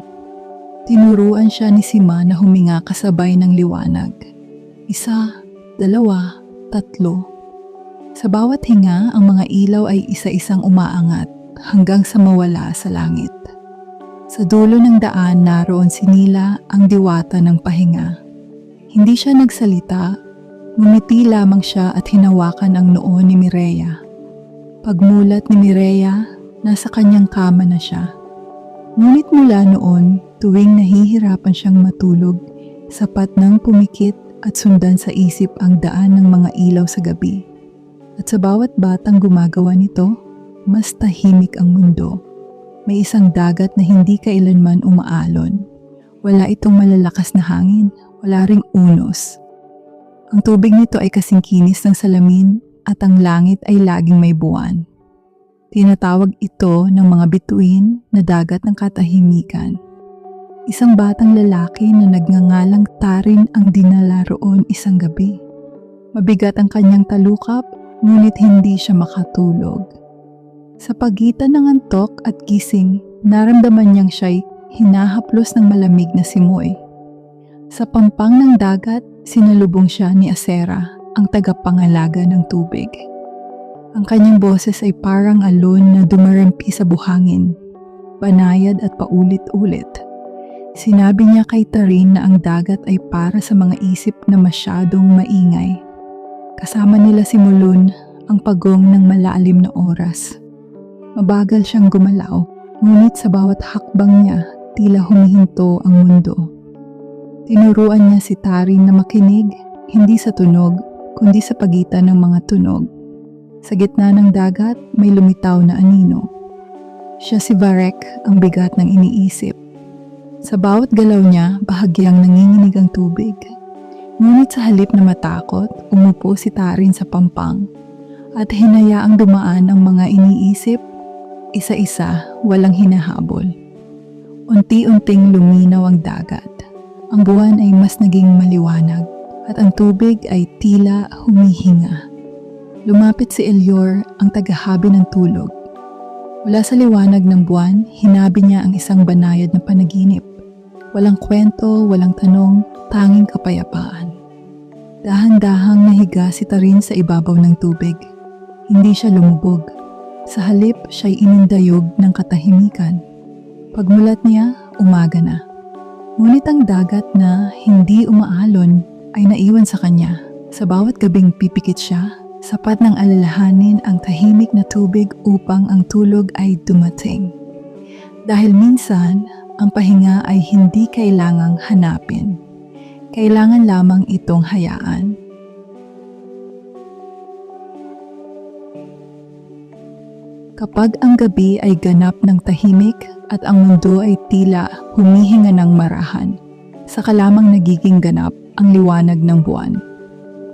Tinuruan siya ni Sima na huminga kasabay ng liwanag. 1, 2, 3. Sa bawat hinga, ang mga ilaw ay isa-isang umaangat hanggang sa mawala sa langit. Sa dulo ng daan, naroon si Nila, ang diwata ng pahinga. Hindi siya nagsalita, ngumiti lamang siya at hinawakan ang noo ni Mireya. Pagmulat ni Mireya, nasa kanyang kama na siya. Ngunit mula noon, tuwing nahihirapan siyang matulog, sapat nang pumikit at sundan sa isip ang daan ng mga ilaw sa gabi. At sa bawat batang gumagawa nito, mas tahimik ang mundo. May isang dagat na hindi kailanman umaalon. Wala itong malalakas na hangin, wala ring unos. Ang tubig nito ay kasing kinis ng salamin at ang langit ay laging may buwan. Tinatawag ito ng mga bituin na dagat ng katahimikan. Isang batang lalaki na nagngangalang Tarin ang dinala roon isang gabi. Mabigat ang kanyang talukap, ngunit hindi siya makatulog. Sa pagitan ng antok at gising, naramdaman niyang siya'y hinahaplos ng malamig na simoy. Sa pampang ng dagat, sinalubong siya ni Asera, ang tagapangalaga ng tubig. Ang kanyang boses ay parang alon na dumarampi sa buhangin, banayad at paulit-ulit. Sinabi niya kay Tarin na ang dagat ay para sa mga isip na masyadong maingay. Kasama nila si Mulun, ang pagong ng malalim na oras. Mabagal siyang gumalaw, ngunit sa bawat hakbang niya, tila humihinto ang mundo. Tinuruan niya si Tarin na makinig, hindi sa tunog, kundi sa pagitan ng mga tunog. Sa gitna ng dagat, may lumitaw na anino. Siya si Varek, ang bigat ng iniisip. Sa bawat galaw niya, bahagyang nanginginig ang tubig. Ngunit sa halip na matakot, umupo si Tarin sa pampang at hinayaang dumaan ang mga iniisip, isa-isa, walang hinahabol. Unti-unting luminaw ang dagat. Ang buwan ay mas naging maliwanag at ang tubig ay tila humihinga. Lumapit si Elior, ang tagahabi ng tulog. Mula sa liwanag ng buwan, hinabi niya ang isang banayad na panaginip. Walang kwento, walang tanong, tanging kapayapaan. Dahan-dahang nahiga si Tarin sa ibabaw ng tubig. Hindi siya lumubog. Sa halip, siya'y inindayog ng katahimikan. Pagmulat niya, umaga na. Ngunit ang dagat na hindi umaalon ay naiwan sa kanya. Sa bawat gabing pipikit siya, sapat ng alalahanin ang tahimik na tubig upang ang tulog ay dumating. Dahil minsan, ang pahinga ay hindi kailangang hanapin. Kailangan lamang itong hayaan. Kapag ang gabi ay ganap ng tahimik at ang mundo ay tila humihinga ng marahan, saka lamang nagiging ganap ang liwanag ng buwan.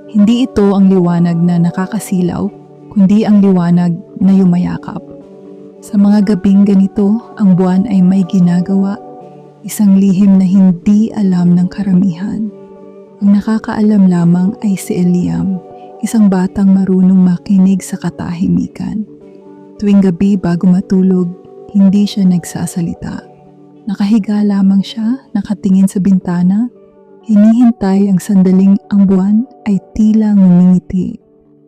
Hindi ito ang liwanag na nakakasilaw, kundi ang liwanag na yumayakap. Sa mga gabing ganito, ang buwan ay may ginagawa, isang lihim na hindi alam ng karamihan. Ang nakakaalam lamang ay si Eliam, isang batang marunong makinig sa katahimikan. Tuwing gabi bago matulog, hindi siya nagsasalita. Nakahiga lamang siya, nakatingin sa bintana, hinihintay ang sandaling ang buwan ay tila ngumingiti.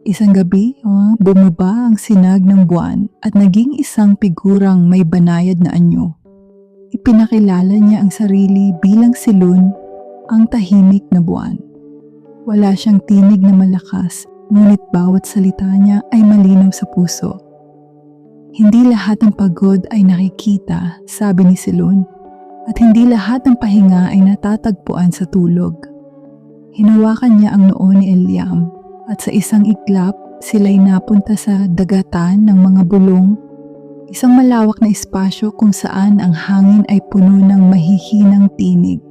Isang gabi, bumaba ang sinag ng buwan at naging isang figurang may banayad na anyo. Ipinakilala niya ang sarili bilang si Lun, ang tahimik na buwan. Wala siyang tinig na malakas, ngunit bawat salita niya ay malinaw sa puso. Hindi lahat ng pagod ay nakikita, sabi ni Silun. At hindi lahat ng pahinga ay natatagpuan sa tulog. Hinawakan niya ang noo ni Eliam at sa isang iglap sila'y napunta sa dagatan ng mga bulong, isang malawak na espasyo kung saan ang hangin ay puno ng mahihinang tinig.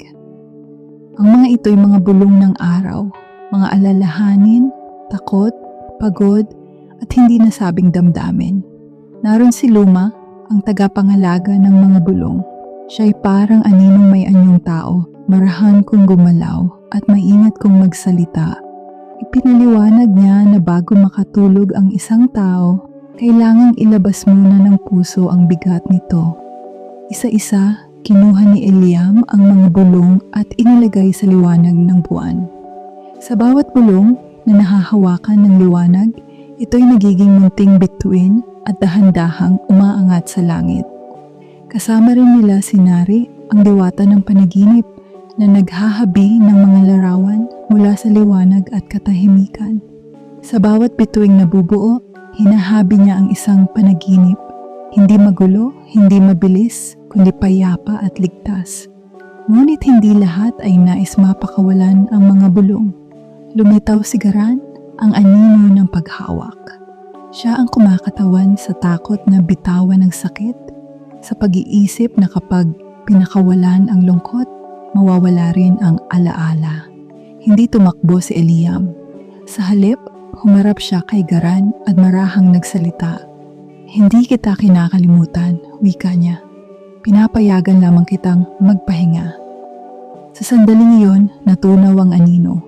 Ang mga ito'y mga bulong ng araw, mga alalahanin, takot, pagod at hindi nasabing damdamin. Naroon si Luma, ang tagapangalaga ng mga bulong. Siya'y parang aninong may anyong tao, marahan kung gumalaw at maingat kung magsalita. Ipinaliwanag niya na bago makatulog ang isang tao, kailangang ilabas muna ng puso ang bigat nito. Isa-isa, kinuha ni Eliam ang mga bulong at inilagay sa liwanag ng buwan. Sa bawat bulong na nahahawakan ng liwanag, ito'y nagiging munting bituin at dahan-dahang umaangat sa langit. Kasama rin nila si Nari, ang diwata ng panaginip na naghahabi ng mga larawan mula sa liwanag at katahimikan. Sa bawat bituing nabubuo, hinahabi niya ang isang panaginip. Hindi magulo, hindi mabilis, kundi payapa at ligtas. Ngunit hindi lahat ay nais mapakawalan ang mga bulong. Lumitaw si Garan, ang anino ng paghawak. Siya ang kumakatawan sa takot na bitawan ng sakit, sa pag-iisip na kapag pinakawalan ang lungkot, mawawala rin ang alaala. Hindi tumakbo si Eliam. Sa halip, humarap siya kay Garan at marahang nagsalita. Hindi kita kinakalimutan, wika niya. Pinapayagan lamang kitang magpahinga. Sa sandaling iyon, natunaw ang anino.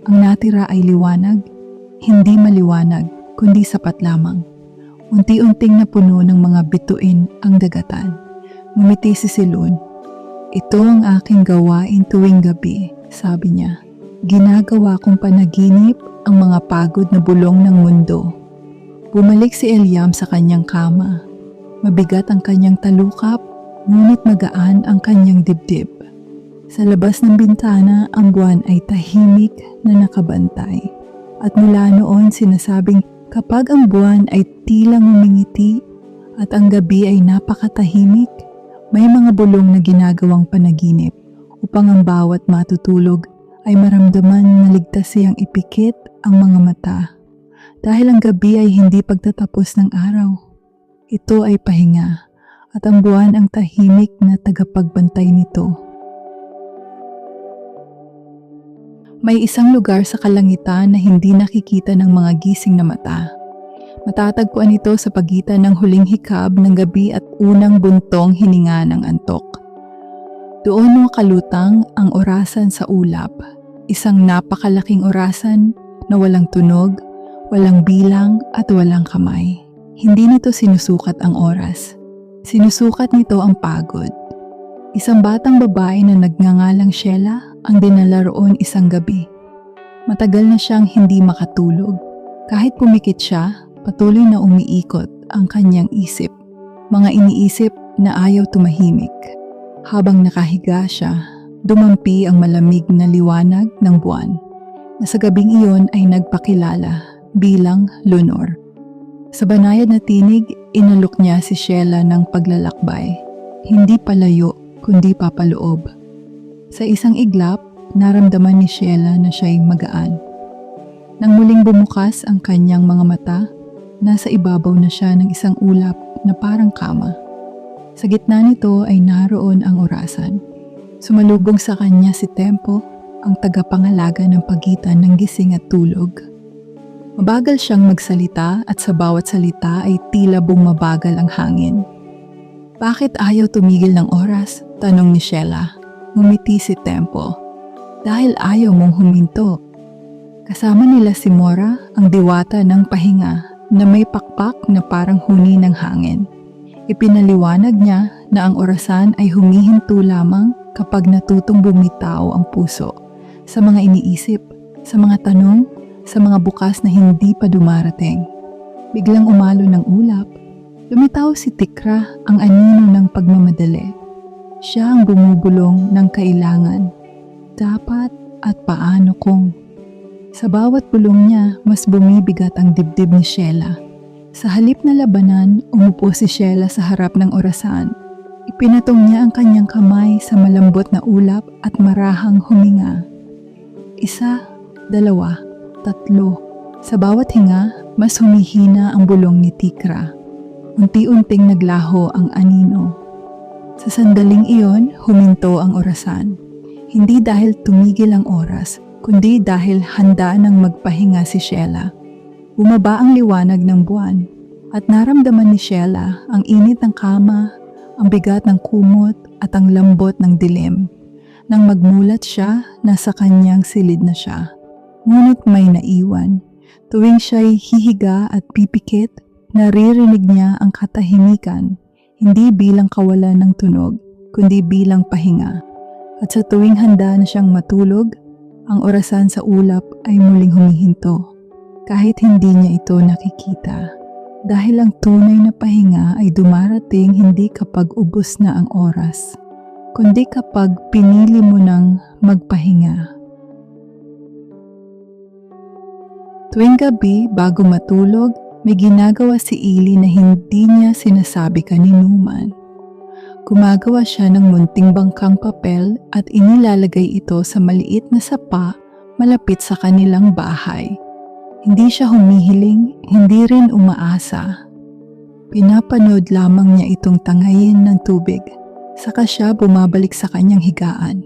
Ang natira ay liwanag, hindi maliwanag, kundi sapat lamang. Unti-unting napuno ng mga bituin ang dagatan. Ngumiti si Silun. Ito ang aking gawain tuwing gabi, sabi niya. Ginagawa kong panaginip ang mga pagod na bulong ng mundo. Bumalik si Eliam sa kanyang kama. Mabigat ang kanyang talukap, ngunit magaan ang kanyang dibdib. Sa labas ng bintana, ang buwan ay tahimik na nakabantay. At mula noon sinasabing kapag ang buwan ay tila ngumingiti at ang gabi ay napakatahimik, may mga bulong na ginagawang panaginip upang ang bawat matutulog ay maramdaman na ligtas siyang ipikit ang mga mata. Dahil ang gabi ay hindi pagtatapos ng araw. Ito ay pahinga at ang buwan ang tahimik na tagapagbantay nito. May isang lugar sa kalangitan na hindi nakikita ng mga gising na mata. Matatagpuan ito sa pagitan ng huling hikab ng gabi at unang buntong hininga ng antok. Doon makalutang ang orasan sa ulap, isang napakalaking orasan na walang tunog, walang bilang at walang kamay. Hindi nito sinusukat ang oras. Sinusukat nito ang pagod. Isang batang babae na nagngangalang Sheila ang dinala roon isang gabi. Matagal na siyang hindi makatulog. Kahit pumikit siya, patuloy na umiikot ang kanyang isip. Mga iniisip na ayaw tumahimik. Habang nakahiga siya, dumampi ang malamig na liwanag ng buwan na sa gabing iyon ay nagpakilala bilang Lunor. Sa banayad na tinig, inalok niya si Sheila ng paglalakbay. Hindi palayo, kundi papaloob. Sa isang iglap, naramdaman ni Sheila na siya'y magaan. Nang muling bumukas ang kanyang mga mata, nasa ibabaw na siya ng isang ulap na parang kama. Sa gitna nito ay naroon ang orasan. Sumalubong sa kanya si Tempo, ang tagapangalaga ng pagitan ng gising at tulog. Mabagal siyang magsalita at sa bawat salita ay tila bumabagal ang hangin. Bakit ayaw tumigil ng oras? Tanong ni Sheila. Ngumiti si Tempo. Dahil ayaw mong huminto. Kasama nila si Mora, ang diwata ng pahinga na may pakpak na parang huni ng hangin. Ipinaliwanag niya na ang orasan ay humihinto lamang kapag natutong bumitaw ang puso sa mga iniisip, sa mga tanong, sa mga bukas na hindi pa dumarating. Biglang umalo ng ulap. Lumitaw si Tikra, ang anino ng pagmamadali. Siya ang bumubulong ng kailangan. Dapat at paano kung. Sa bawat bulong niya, mas bumibigat ang dibdib ni Sheila. Sa halip na labanan, umupo si Sheila sa harap ng orasan. Ipinatong niya ang kanyang kamay sa malambot na ulap at marahang huminga. 1, 2, 3. Sa bawat hinga, mas humihina ang bulong ni Tikra. Unti-unting naglaho ang anino. Sa sandaling iyon, huminto ang orasan. Hindi dahil tumigil ang oras, kundi dahil handa nang magpahinga si Sheila. Bumaba ang liwanag ng buwan at naramdaman ni Sheila ang init ng kama, ang bigat ng kumot at ang lambot ng dilim. Nang magmulat siya, nasa kanyang silid na siya. Ngunit may naiwan. Tuwing siya'y hihiga at pipikit, naririnig niya ang katahimikan, hindi bilang kawalan ng tunog, kundi bilang pahinga. At sa tuwing handa na siyang matulog, ang orasan sa ulap ay muling humihinto. Kahit hindi niya ito nakikita. Dahil ang tunay na pahinga ay dumarating hindi kapag ubos na ang oras, kundi kapag pinili mo ng magpahinga. Tuwing gabi bago matulog, may ginagawa si Ili na hindi niya sinasabi kaninuman. Gumagawa siya ng munting bangkang papel at inilalagay ito sa maliit na sapa malapit sa kanilang bahay. Hindi siya humihiling, hindi rin umaasa. Pinapanood lamang niya itong tangayin ng tubig, saka siya bumabalik sa kanyang higaan.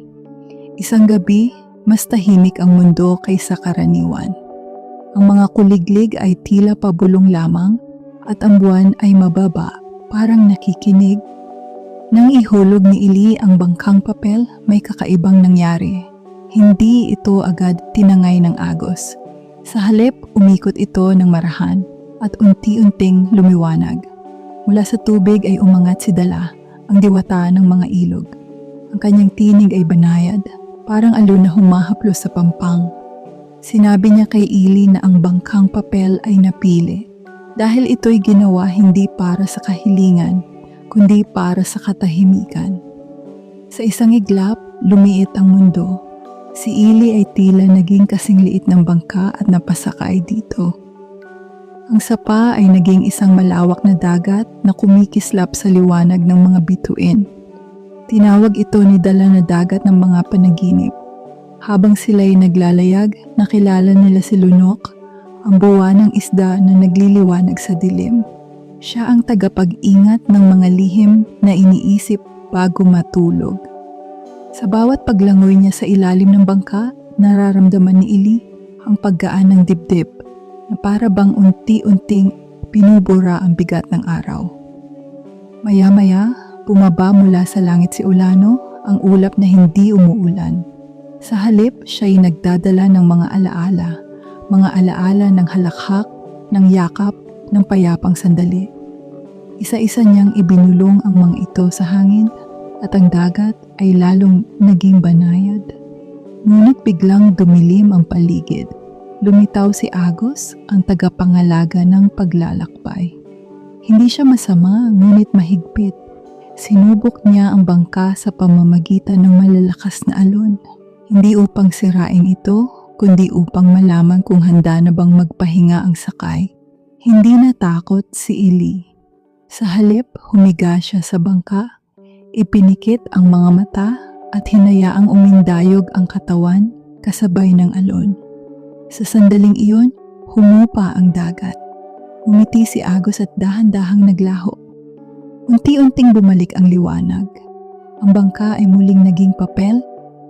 Isang gabi, mas tahimik ang mundo kaysa karaniwan. Ang mga kuliglig ay tila pabulong lamang at ang buwan ay mababa, parang nakikinig. Nang ihulog ni Ili ang bangkang papel, may kakaibang nangyari. Hindi ito agad tinangay ng agos. Sa halip, umikot ito ng marahan at unti-unting lumiwanag. Mula sa tubig ay umangat si Dala, ang diwata ng mga ilog. Ang kanyang tinig ay banayad, parang alon na humahaplos sa pampang. Sinabi niya kay Ili na ang bangkang papel ay napili dahil ito'y ginawa hindi para sa kahilingan, kundi para sa katahimikan. Sa isang iglap, lumiit ang mundo. Si Ili ay tila naging kasing liit ng bangka at napasakay dito. Ang sapa ay naging isang malawak na dagat na kumikislap sa liwanag ng mga bituin. Tinawag ito ni Dala na dagat ng mga panaginip. Habang sila'y naglalayag, nakilala nila si Lunok, ang buwanang isda na nagliliwanag sa dilim. Siya ang tagapag-ingat ng mga lihim na iniisip bago matulog. Sa bawat paglangoy niya sa ilalim ng bangka, nararamdaman ni Ili ang paggaan ng dibdib na para bang unti-unting pinubura ang bigat ng araw. Maya-maya, bumaba mula sa langit si Ulano, ang ulap na hindi umuulan. Sa halip, siya'y nagdadala ng mga alaala ng halakhak, ng yakap, ng payapang sandali. Isa-isa niyang ibinulong ang mga ito sa hangin at ang dagat ay lalong naging banayad. Ngunit biglang dumilim ang paligid. Lumitaw si Agos, ang tagapangalaga ng paglalakbay. Hindi siya masama, ngunit mahigpit. Sinubok niya ang bangka sa pamamagitan ng malalakas na alon. Hindi upang sirain ito, kundi upang malaman kung handa na bang magpahinga ang sakay. Hindi natakot si Ili. Sa halip, humiga siya sa bangka, ipinikit ang mga mata at hinayaang umindayog ang katawan kasabay ng alon. Sa sandaling iyon, humupa ang dagat. Umiti si Agos at dahan-dahang naglaho. Unti-unting bumalik ang liwanag. Ang bangka ay muling naging papel,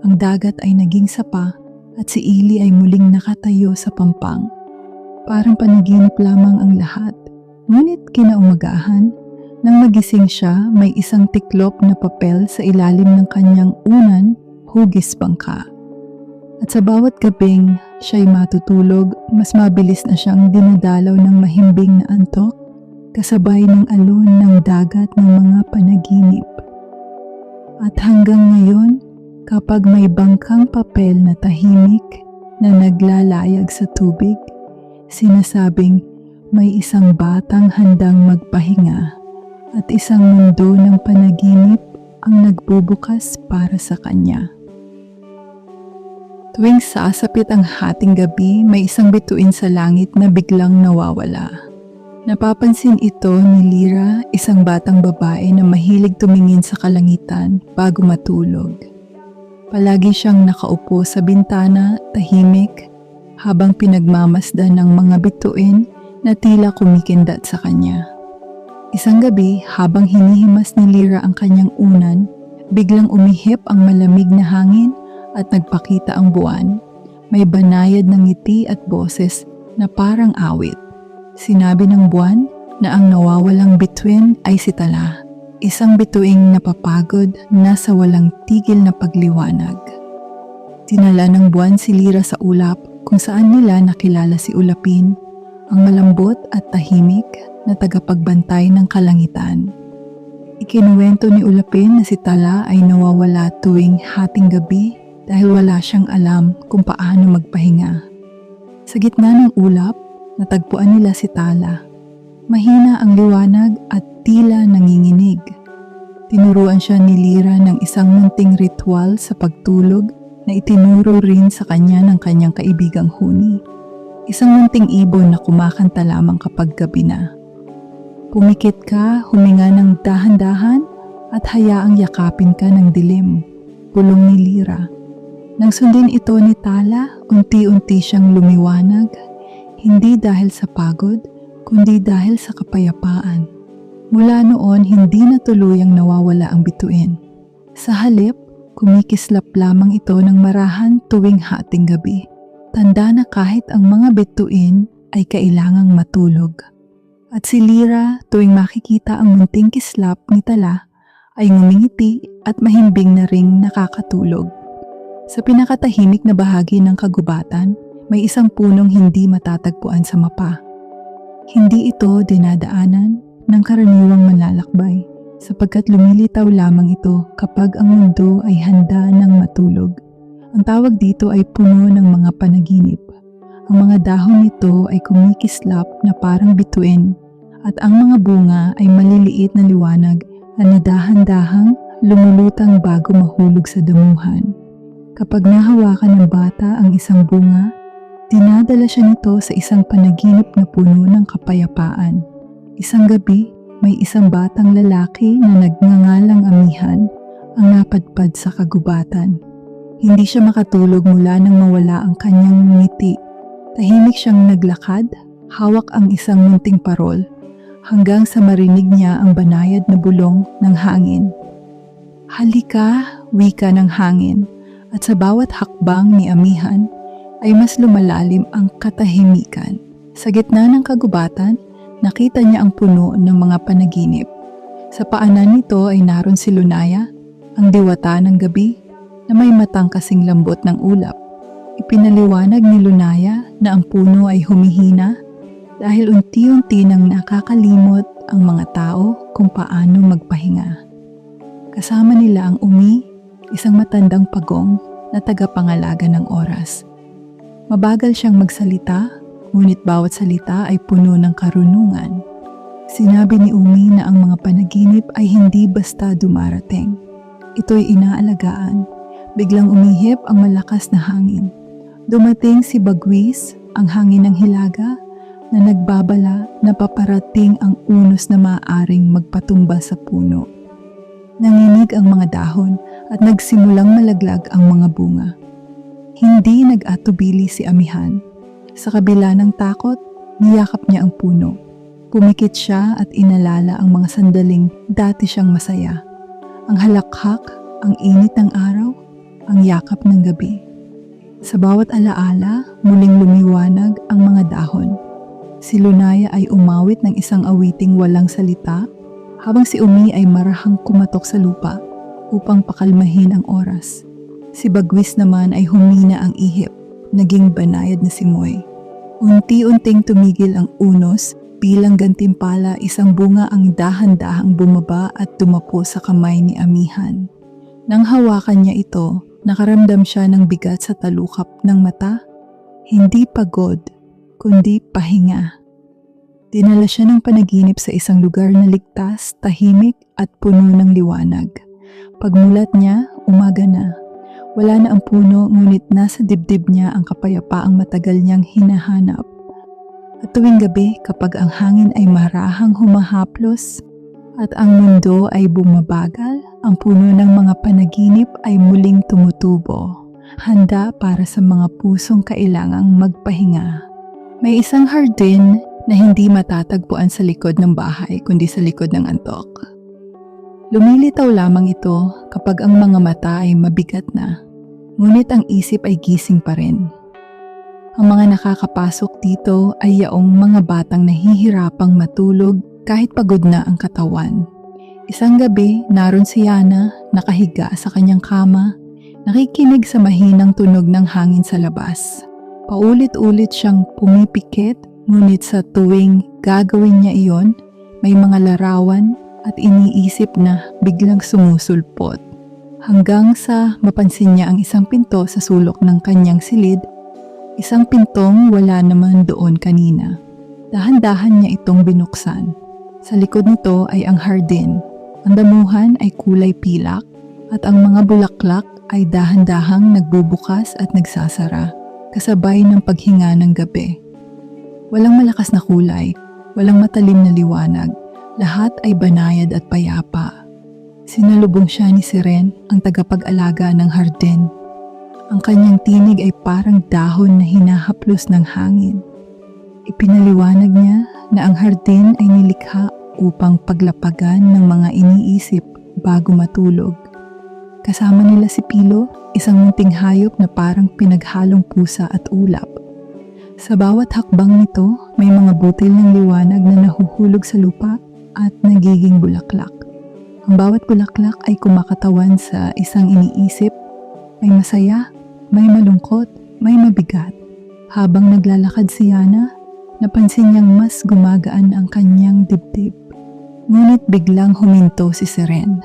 ang dagat ay naging sapa, at si Ili ay muling nakatayo sa pampang. Parang panaginip lamang ang lahat. Ngunit kinaumagahan, nang magising siya, may isang tiklop na papel sa ilalim ng kanyang unan, hugis bangka. At sa bawat gabing siya'y matutulog, mas mabilis na siyang dinadalaw ng mahimbing na antok, kasabay ng alon ng dagat ng mga panaginip. At hanggang ngayon, kapag may bangkang papel na tahimik na naglalayag sa tubig, sinasabing may isang batang handang magpahinga at isang mundo ng panaginip ang nagbubukas para sa kanya. Tuwing sasapit ang hating gabi, may isang bituin sa langit na biglang nawawala. Napapansin ito ni Lyra, isang batang babae na mahilig tumingin sa kalangitan bago matulog. Palagi siyang nakaupo sa bintana, tahimik, habang pinagmamasdan ng mga bituin na tila kumikindat sa kanya. Isang gabi, habang hinihimas ni Lyra ang kanyang unan, biglang umihip ang malamig na hangin at nagpakita ang buwan. May banayad ng ngiti at boses na parang awit. Sinabi ng buwan na ang nawawalang bituin ay si Tala, isang bituing napapagod na sa walang tigil na pagliwanag. Dinala ng buwan si Lyra sa ulap kung saan nila nakilala si Ulapin, ang malambot at tahimik na tagapagbantay ng kalangitan. Ikinuwento ni Ulapin na si Tala ay nawawala tuwing hating gabi dahil wala siyang alam kung paano magpahinga. Sa gitna ng ulap, natagpuan nila si Tala. Mahina ang liwanag at tila nanginginig. Tinuruan siya ni Lyra ng isang munting ritual sa pagtulog na itinuro rin sa kanya ng kanyang kaibigang Huni. Isang munting ibon na kumakanta lamang kapag gabi na. Pumikit ka, huminga ng dahan-dahan at hayaang yakapin ka ng dilim, bulong ni Lyra. Nang sundin ito ni Tala, unti-unti siyang lumiwanag, hindi dahil sa pagod, kundi dahil sa kapayapaan. Mula noon, hindi na tuluyang nawawala ang bituin. Sa halip, kumikislap lamang ito ng marahan tuwing hating gabi. Tanda na kahit ang mga bituin ay kailangang matulog. At si Lyra, tuwing makikita ang munting kislap ni Tala, ay ngumingiti at mahimbing na ring nakakatulog. Sa pinakatahimik na bahagi ng kagubatan, may isang punong hindi matatagpuan sa mapa. Hindi ito dinadaanan ng karaniwang manlalakbay sapagkat lumilitaw lamang ito kapag ang mundo ay handa ng matulog. Ang tawag dito ay puno ng mga panaginip. Ang mga dahon nito ay kumikislap na parang bituin at ang mga bunga ay maliliit na liwanag na dahan-dahang lumulutang bago mahulog sa damuhan. Kapag nahawakan ng bata ang isang bunga, dinadala siya nito sa isang panaginip na puno ng kapayapaan. Isang gabi, may isang batang lalaki na nagngangalang Amihan ang napadpad sa kagubatan. Hindi siya makatulog mula nang mawala ang kanyang ngiti. Tahimik siyang naglakad, hawak ang isang munting parol, hanggang sa marinig niya ang banayad na bulong ng hangin. Halika, wika ng hangin, at sa bawat hakbang ni Amihan ay mas lumalalim ang katahimikan. Sa gitna ng kagubatan, nakita niya ang puno ng mga panaginip. Sa paanan nito ay naroon si Lunaya, ang diwata ng gabi, na may matang kasing lambot ng ulap. Ipinaliwanag ni Lunaya na ang puno ay humihina dahil unti-unti nang nakakalimot ang mga tao kung paano magpahinga. Kasama nila ang Umi, isang matandang pagong na tagapangalaga ng oras. Mabagal siyang magsalita, ngunit bawat salita ay puno ng karunungan. Sinabi ni Umi na ang mga panaginip ay hindi basta dumarating. Ito'y inaalagaan. Biglang umihip ang malakas na hangin. Dumating si Bagwis, ang hangin ng hilaga, na nagbabala na paparating ang unos na maaaring magpatumba sa puno. Nanginig ang mga dahon at nagsimulang malaglag ang mga bunga. Hindi nag-atubili si Amihan. Sa kabila ng takot, niyakap niya ang puno. Pumikit siya at inalala ang mga sandaling dati siyang masaya. Ang halakhak, ang init ng araw, ang yakap ng gabi. Sa bawat alaala, muling lumiwanag ang mga dahon. Si Lunaya ay umawit ng isang awiting walang salita, habang si Umi ay marahang kumatok sa lupa upang pakalmahin ang oras. Si Bagwis naman ay humina ang ihip, naging banayad na simoy. Unti-unting tumigil ang unos, bilang gantimpala isang bunga ang dahan-dahang bumaba at tumapo sa kamay ni Amihan. Nang hawakan niya ito, nakaramdam siya ng bigat sa talukap ng mata, hindi pagod, kundi pahinga. Dinala siya ng panaginip sa isang lugar na ligtas, tahimik at puno ng liwanag. Pagmulat niya, umaga na. Wala na ang puno, ngunit nasa dibdib niya ang kapayapaang matagal niyang hinahanap. At tuwing gabi, kapag ang hangin ay marahang humahaplos at ang mundo ay bumabagal, ang puno ng mga panaginip ay muling tumutubo, handa para sa mga pusong kailangang magpahinga. May isang hardin na hindi matatagpuan sa likod ng bahay kundi sa likod ng antok. Lumilitaw lamang ito kapag ang mga mata ay mabigat na, ngunit ang isip ay gising pa rin. Ang mga nakakapasok dito ay yaong mga batang nahihirapang matulog kahit pagod na ang katawan. Isang gabi, naroon si Yana, nakahiga sa kanyang kama, nakikinig sa mahinang tunog ng hangin sa labas. Paulit-ulit siyang pumipikit, ngunit sa tuwing gagawin niya iyon, may mga larawan at iniisip na biglang sumusulpot. Hanggang sa mapansin niya ang isang pinto sa sulok ng kanyang silid, isang pintong wala naman doon kanina. Dahan-dahan niya itong binuksan. Sa likod nito ay ang hardin. Ang damuhan ay kulay pilak at ang mga bulaklak ay dahan-dahang nagbubukas at nagsasara, kasabay ng paghinga ng gabi. Walang malakas na kulay, walang matalim na liwanag, lahat ay banayad at payapa. Sinalubong siya ni Siren, ang tagapag-alaga ng hardin. Ang kanyang tinig ay parang dahon na hinahaplos ng hangin. Ipinaliwanag niya na ang hardin ay nilikha upang paglapagan ng mga iniisip bago matulog. Kasama nila si Pilo, isang munting hayop na parang pinaghalong pusa at ulap. Sa bawat hakbang nito, may mga butil ng liwanag na nahuhulog sa lupa at nagiging bulaklak. Ang bawat bulaklak ay kumakatawan sa isang iniisip, may masaya, may malungkot, may mabigat. Habang naglalakad si Yana, napansin niyang mas gumagaan ang kanyang dibdib. Ngunit biglang huminto si Siren.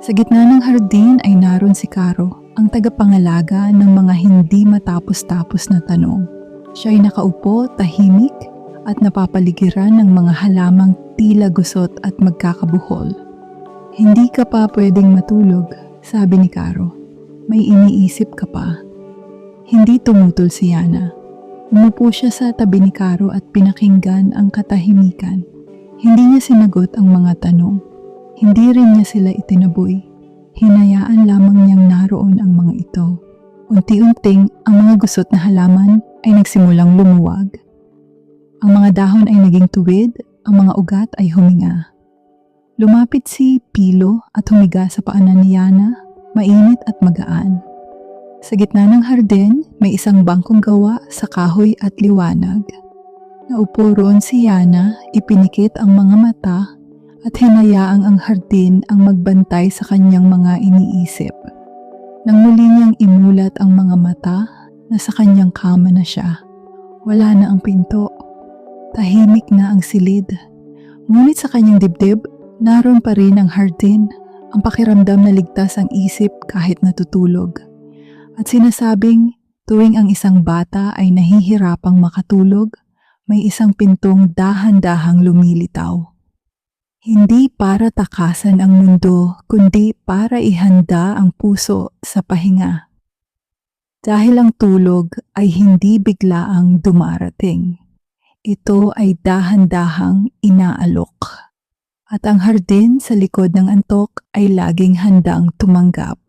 Sa gitna ng hardin ay naroon si Caro, ang tagapangalaga ng mga hindi matapos-tapos na tanong. Siya ay nakaupo, tahimik, at napapaligiran ng mga halamang tila gusot at magkakabuhol. Hindi ka pa pwedeng matulog, sabi ni Caro. May iniisip ka pa. Hindi tumutol si Yana. Umupo siya sa tabi ni Caro at pinakinggan ang katahimikan. Hindi niya sinagot ang mga tanong. Hindi rin niya sila itinaboy. Hinayaan lamang niyang naroon ang mga ito. Unti-unting ang mga gusot na halaman ay nagsimulang lumuwag. Ang mga dahon ay naging tuwid, ang mga ugat ay huminga. Lumapit si Pilo at humiga sa paanan ni Yana, mainit at magaan. Sa gitna ng hardin, may isang bangkong gawa sa kahoy at liwanag. Naupo roon si Yana, ipinikit ang mga mata at hinayaang ang hardin ang magbantay sa kanyang mga iniisip. Nang muli niyang imulat ang mga mata, nasa kanyang kama na siya. Wala na ang pinto. Tahimik na ang silid. Ngunit sa kanyang dibdib, naroon pa rin ang hardin, ang pakiramdam na ligtas ang isip kahit natutulog. At sinasabing, tuwing ang isang bata ay nahihirapang makatulog, may isang pintong dahan-dahang lumilitaw. Hindi para takasan ang mundo, kundi para ihanda ang puso sa pahinga. Dahil ang tulog ay hindi biglaang dumarating. Ito ay dahan-dahang inaalok. At ang hardin sa likod ng antok ay laging handang tumanggap.